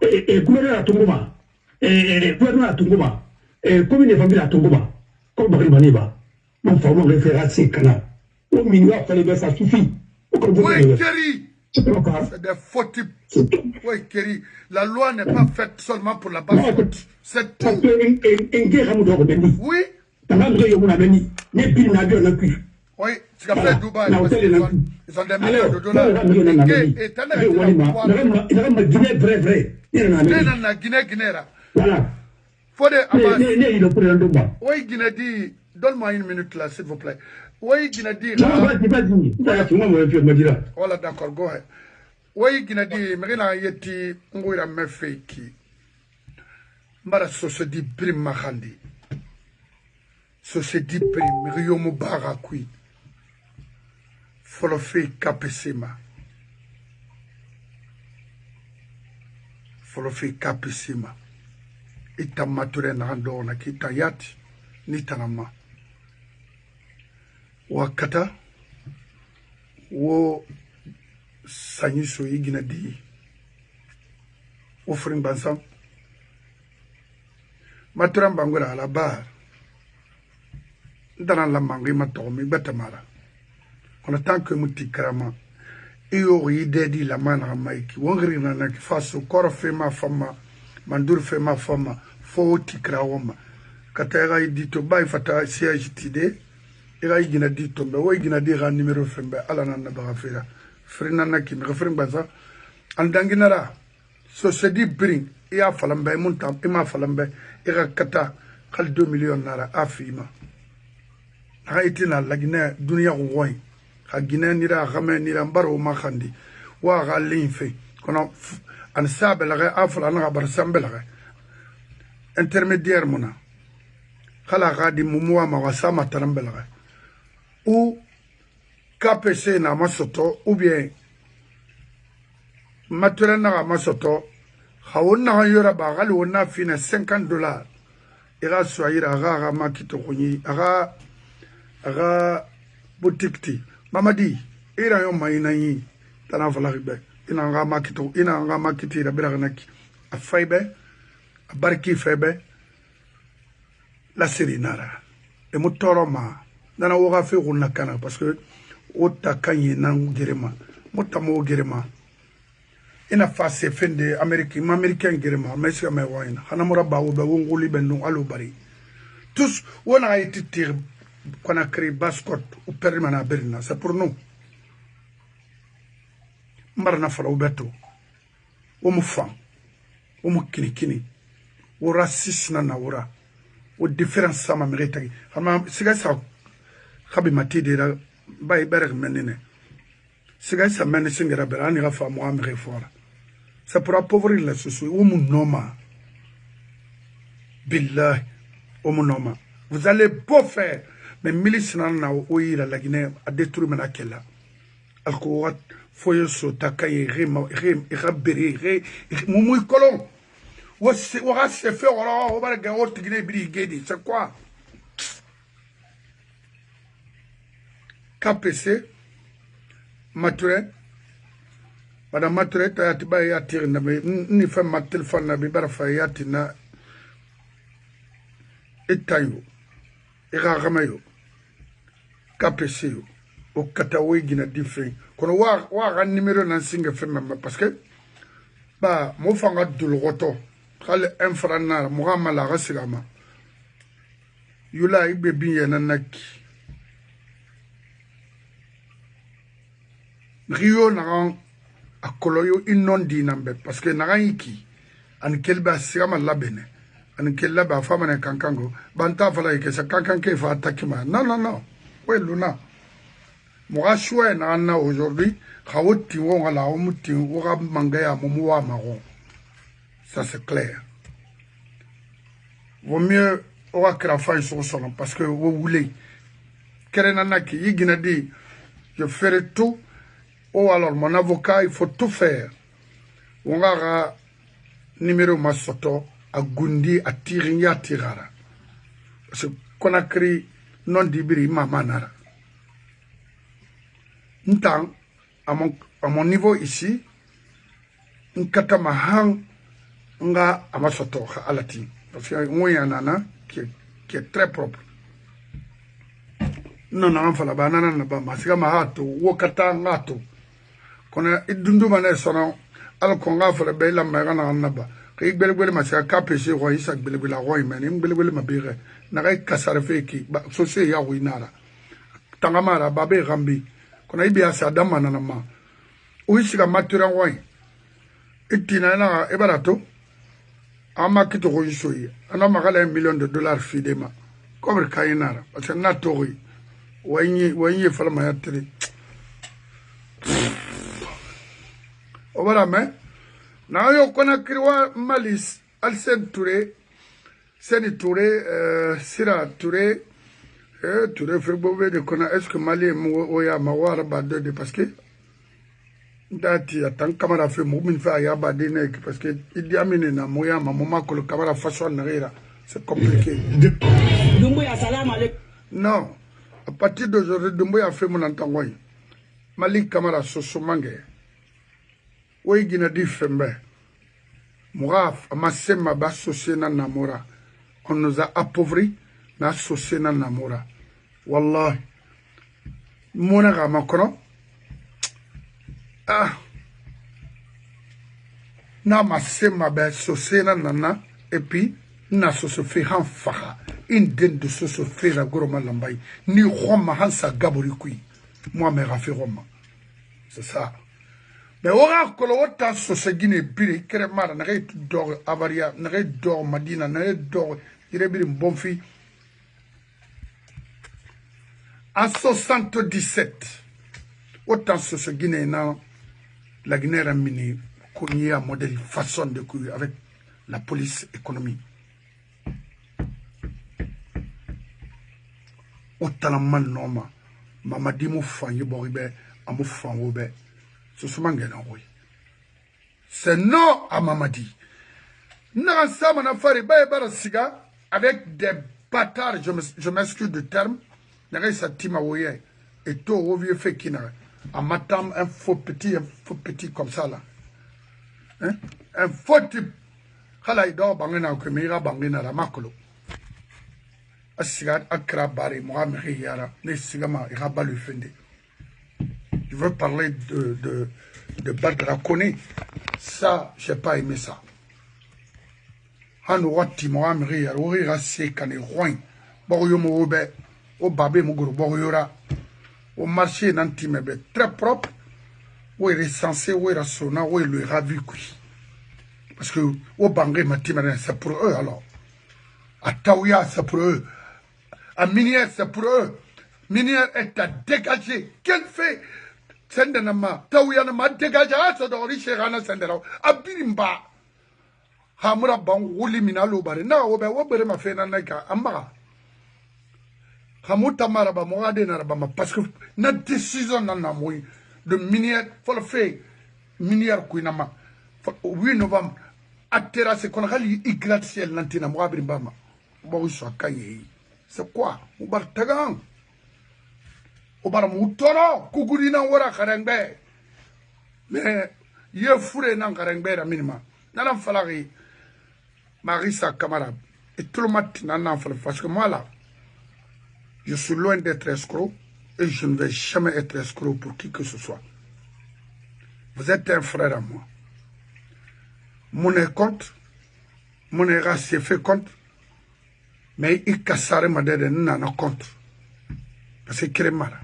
et gouverneur à Tongoma, et gouverneur à Tongoma, et commune de famille à Tongoma, comme Barimaniba, mon frère m'a référé à ces canaux. Au milieu, ça suffit. Oui, Kerry. C'est des faux types. Oui, Kerry. La loi n'est pas faite seulement pour la basse-côte. C'est tout. Oui. Oui, tu as fait Dubaï. Ils ont des millions de dollars. Et tu as des Guinée. Fodé Abbas. Ne, Oui, Guinadi, donne-moi une minute là, s'il vous plaît. Oui, Guinadi. Voilà, d'accord, go ahead. Oui, Guinadi, Merina Yeti, Ngouira Mefeki. Mara Sosedi Brim Mahandi. Sosedi Brim, Riomo Barakui. Folofe Kapesema. Folofe Kapesema. Ita mature na kita yati nitanama wakata wo sanyiso igina di offering bansam mature mbangura ala bar ndana la mangi matomi betamara kona tanke mutikrama iyo yidedi la mana maiki wongri na ki faso koro fema fama mandur fema fama fo tikrawoma katera idito bay fata CHTD ira igina dito mbe wo igina di ga numéro fembe ala nan ba gafira frina na ki me refrin baza andanginara so se di bring ya falambe muntam ima falambe ira kata khal 2 millions nara afima ha itina lagina dunia woy ha gina nira xame nira mbaro ma khandi wa ga linfe kono an sabel ga afla na bar sambel ga intermédiaire mona khala ga di mumuwa ma wasama tarambel ga ou KPC na masoto ou bien matula na masoto khawonna yora ba gal wonna fina $50 ira soira ga makito kunyi aga boutique mamadi ira yo mayinayi tana falagibe ina nga makiti rabira naki afaibe barki febe la serinara e mutoroma nana woga fe gonna kana parce que o takanye nan gerema mutamo gerema ina face fende américain gerema mais me wayna xana murabba wo be wonguli bendu alu bari tous wona ay titir kona créé bascot ou permana berna c'est pour nous mbarna fala ubeto o mu fam o mu kini o raciste na wura o différence sama merita xama siga sa xabi matide ra bay berek menene siga sa men singera berani ga fa mo amre fora c'est pour appauvrir la société o mu noma billah o mu noma vous allez beau faire mais milice na o ira la Guinée a détruire menakela alko foyo so takaye rem irabere mumuy kolon wa se fait on va ga o Guinée bi gedi c'est quoi KPC mature madame mature ta tiba ya tirna ni fa ma téléphone na bi barfa yatina etayo ira gamayo KPC o katawe gina different kono wa ga numéro nan singa femme parce que ba mo fanga dulgoto khale infrana mo ga mala ga sigama yula ibe biye nanaki rio na akoloyo inondi nambe parce que na iki an kelba sigama labene an kelba fama na kankango banta fala ke sa kankanke fa atakima non ouais luna moi choix na aujourd'hui khawti wo ngala o muti wo ga mangaya mo wa mago ça c'est clair vaut mieux o ga krafa sur son parce que vous voulez kerenana ki yigina di je ferai tout ou alors mon avocat il faut tout faire on ga numéro masoto a gundi a tiringa tirara parce que Conakry non dibiri mamanara. Ntang, à mon niveau ici, nkatamahan nga amasoto alati. Parce qu'il y a un nana qui est très propre. Non, non, fala banana na ba masiga mahato wokata ngato. Kona idundu mane sono al konga fala be la magana naba. Kay belbel masiga KPC ko isa belbel roy men belbel mabire. Na kay kasarfe ki ba sosé ya winara. Tangamara babe gambi. Kona ibi asa damana na ma. Uisiga matura roy. Itina na ebarato. ama kito ko yisoyi ana magala $1 million fidema kobre kayinara parce que na tori wanye falma ya tri o bara me na yo kona kriwa malis alsen touré seni touré sira touré touré frebobe de kona est-ce que mali mo ya mawara ba de parce que dati atan kamera fe mumin fa ya ba de nek parce que Idi Amin na moya mama ko le camera façon ngira c'est compliqué. Dumbuya salam alaikum. Non, à partir d'aujourd'hui Dumbuya fait mon entengoy. Mali camera soso mange. Oui gina di fembe. Mouraf amasema ba associé na namora. On nous a appauvris na associé na namora. Wallahi. Mona ga makono. Ah, na masema be sosena nana et puis na soso fi han faha inden de soso fi la goroma lambay ni roma hansa gabori kui moi me rafi roma c'est ça mais ora ko lo wata soso gine biri kere mara na gay dor avaria na gay dor madina na gay dor ire biri bon fi en 77 autant soso gine na la Guinée a miné un modèle façon de courir avec la police économique. Autant mal normal, Mamadi mou fanyi boribe, amou fanwobe, ce sont oui. C'est non à Mamadi. N'a ça mon affaire, bah siga avec des bâtards, je m'excuse du terme, n'a sa team à ouye, et tout au vieux fait qui n'a. À matam un faux petit comme ça là. Hein? Un faux type. Khala ido bangena ko mira bangena la makolo. Asigat akra bari moi yara ne sigama ira balu fende. Je veux parler de Badra Koné. Ça, j'ai pas aimé ça. Han wati moi yara ori rasse kané roin. Boyo mo be o babé mo goro boyora. Au marché nantimebe très propre, où il est censé, où il est sonna, où il est ravi. Parce que au Bangé Matimane, c'est pour eux alors. À Taouya, c'est pour eux. À Minière, c'est pour eux. Minière est à dégager. Quel fait Sendenama, Taouya n'a dégagé à ce d'ori chez Rana Sendero. À Birimba. Hamura Bang, Wuli Minalo Bare. Na, Obe ma fait Nanaika, Amara. Parce que notre décision de minière, il faut le faire. Minière, 8 novembre, à terrasse, qu'on a eu un gratte-ciel, c'est quoi? On va tagan. On va moutoro, Kugurina, Wara Karengbe. Mais, il y a fourré dans Karengbe, à minima. N'a fallu Marissa camarade. Et tout le matin, parce que moi là, je suis loin d'être escroc et je ne vais jamais être escroc pour qui que ce soit. Vous êtes un frère à moi. Mon compte, mon race s'est fait compte, mais il cassare ma dette n'a compte. Parce que c'est mal.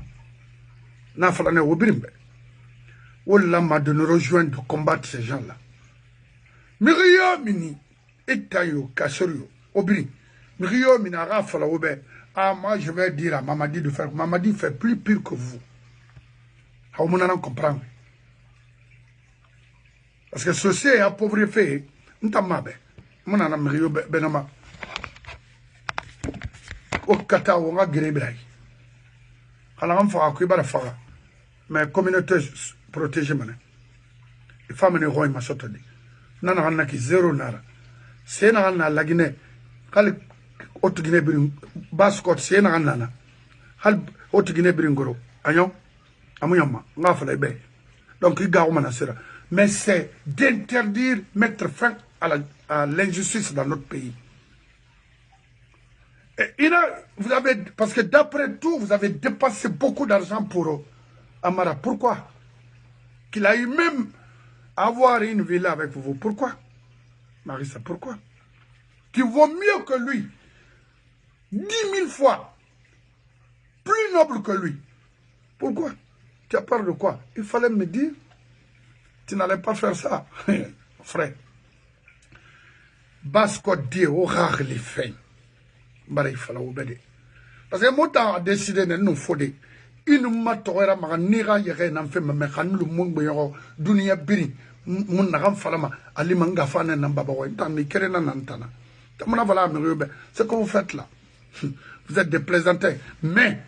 N'a fallu ne obrimbe. Ola m'a de nous rejoindre de combattre ces gens-là. Mirio mini, etayo, kassorio, obrim. Mirio mina rafala obe. Ah, moi, je vais dire à Mamadi de faire. Mamadi fait plus pire que vous. On m'en comprend. Parce que ceci est appauvri fait. N'tamabe. Mon anam Rio Benama. Au Kata, on va guérir. Alors, on va faire la fara. Mais communauté protégée, man. Les femmes ne roient ma sotadi. Nana n'a qui zéro nara. C'est nana la Guinée. Otu Guinée biring baskot c'est na nana hal otu Guinée biring goro agnon amuyama nga fala be donc il gaw mana sera mais c'est d'interdire mettre fin à l'injustice dans notre pays. Et vous avez parce que d'après tout vous avez dépensé beaucoup d'argent pour Amara. Pourquoi? Qu'il a eu même à avoir une villa avec vous. Pourquoi? Marissa, pourquoi? Qui vaut mieux que lui. 10 000 fois plus noble que lui. Pourquoi? Tu as peur de quoi? Il fallait me dire, tu n'allais pas faire ça, frère. basko die o ragli fin bare fala o bede parce que mota a décidé de nous fodé inu matora ma nira yere na fe me khanlu mungbe yo dunia biri mun na falama ali manga fana na baba wa tan ni kerena nantana tamana voilà me be ce que vous faites là vous êtes des plaisantins mais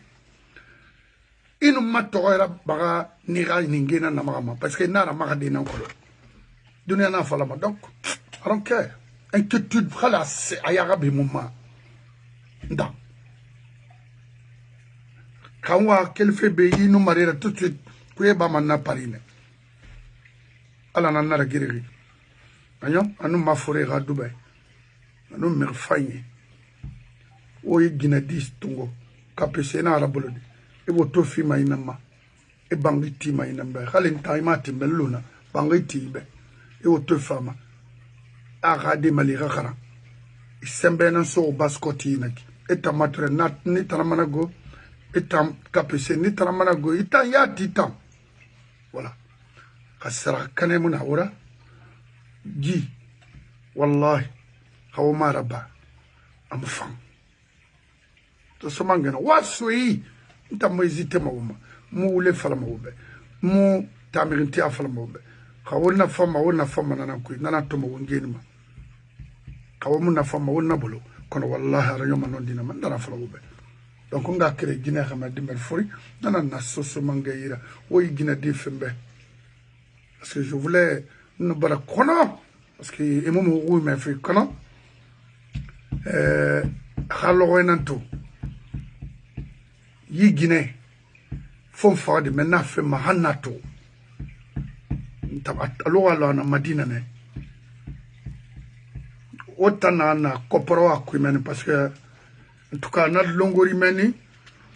inu matora baga nira ningena na mama parce que nara ma de nan ko dunia na falama donc I don't care inquiétude khalas ayarabi mumma nda Kawa kelfe be inu marira tout de suite kuye ba manna parine ala na nara giriri anyo anu mafore ga dubai anu merfanye o yigina dis tungo kapese na arabolodi e bo to fi mai nama e bangiti mai namba khalen taimati meluna bangiti be e o to fama aga de malira khara isembe na so baskoti naki e tamatre nat ni taramana go itam kapese ni taramana go itam ya titam voilà khasara kane muna ora ji wallahi hawma rabba am fam to somangena wasui itam hésiter mawuma mu le fala mawbe mu tamirinti afala mawbe khawona fama nana ku nana to mawngeni ma khawona fama wona bolo kono wallahi ara yoma non dina man dara fala mawbe donc on a créé Guinée Hamadimel Fori, dans la Nassau Mangaïra, où il Guinée de Fembe. Parce que je voulais ne pas connaître, parce que et moi, où il m'a fait connaître. Halorenanto, y Guinée, font faire de maintenant fait Mahanato. Alors, on a Madina. Autant na Koporo à Quimene, parce que en tout cas na longori meni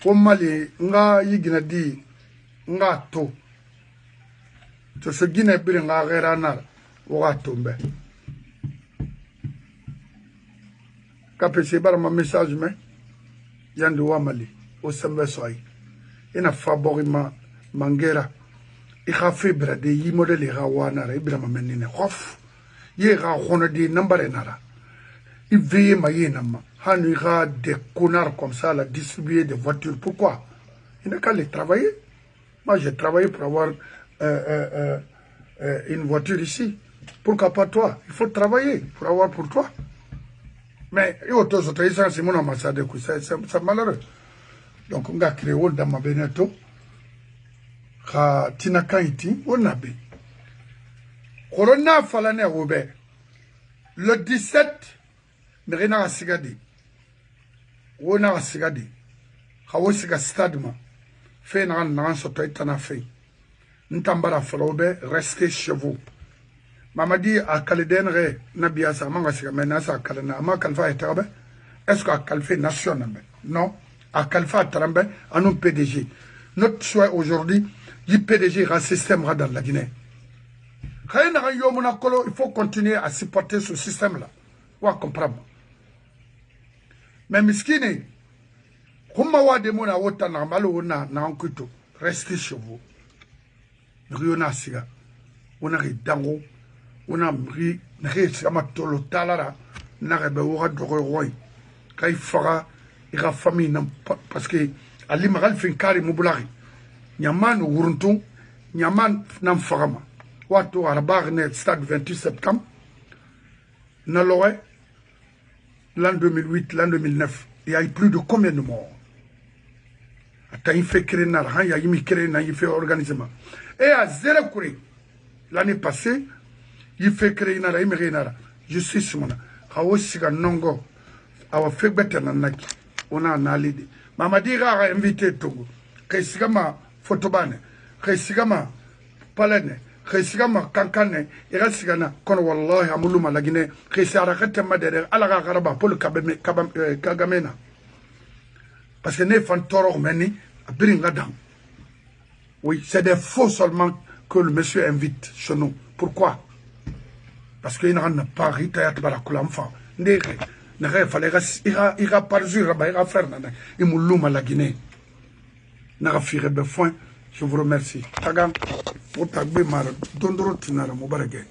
o mali nga yigina di nga to se gine bire nga gera na o ga tombe kapese bar ma message me yandi wa mali o sembe soy ina favorima mangera I kha febra de yi modeli ga wana ra ibra ma menine khof ye ga khona di number nara I veille ma yena ma il y a des connards comme ça à distribuer des voitures. Pourquoi? Il n'a qu'à les travailler. Moi, j'ai travaillé pour avoir une voiture ici. Pourquoi pas toi? Il faut travailler pour avoir pour toi. Mais il y a d'autres autres, c'est mon ambassade, c'est malheureux. Donc, on a créé dans ma Beneto. Tina Kaiti, on a bé. Corona Falane Robert. Le 17, Merina Sigadi. On a sigadi. Hawasiga stadma. Fait nan soto itana fait. Ntambara falobe, restez chez vous. Mamadi a kalidenre nabiasa manga siga menasa kalena ama kalfa etarabe. Est-ce qu'à kalfe nation non. À kalfa tarambe, à nous PDG. Notre choix aujourd'hui, du PDG un système dans la Guinée. Il faut continuer à supporter ce système-là. On va comprendre. Mais miskine, comment wa de mona wota na malo na ankuto, restez chez vous. Riona siga, on a ridango, on a ri, na sama tolo talara, na rebe wora doro roi. Kai fara, ira famille parce que ali magal fin kari mubulari. Nyaman wuruntung, nyaman nam farama. Wato arabar ne stade 28 septembre. Na loe l'an 2008, l'an 2009, il y a eu plus de combien de morts? Il fait créer il y a eu créer il fait organisement. Et à zéro courrier, l'année passée, il fait créer je suis sur mon Hawasiga Nongo, our fait better than on a un alide. Mamadira a invité Togo, Kaisigama Photobane, Kaisigama Palene. Kaisigama kankane irasigana kono wallahi amuluma la Guinée khaisara khatema de ala garaba pour kagamena parce que ne fantoro meni abiringa dam. Oui, c'est des faux seulement que le monsieur invite chez nous. Pourquoi? Parce qu'il n'a pas ritayat barakula mfa ndere ne fallait ira par jour ira faire nana imuluma la Guinée n'a firé befoin. Je vous remercie. Tagam, pour tagbe mara, dondoro tinara mubarage.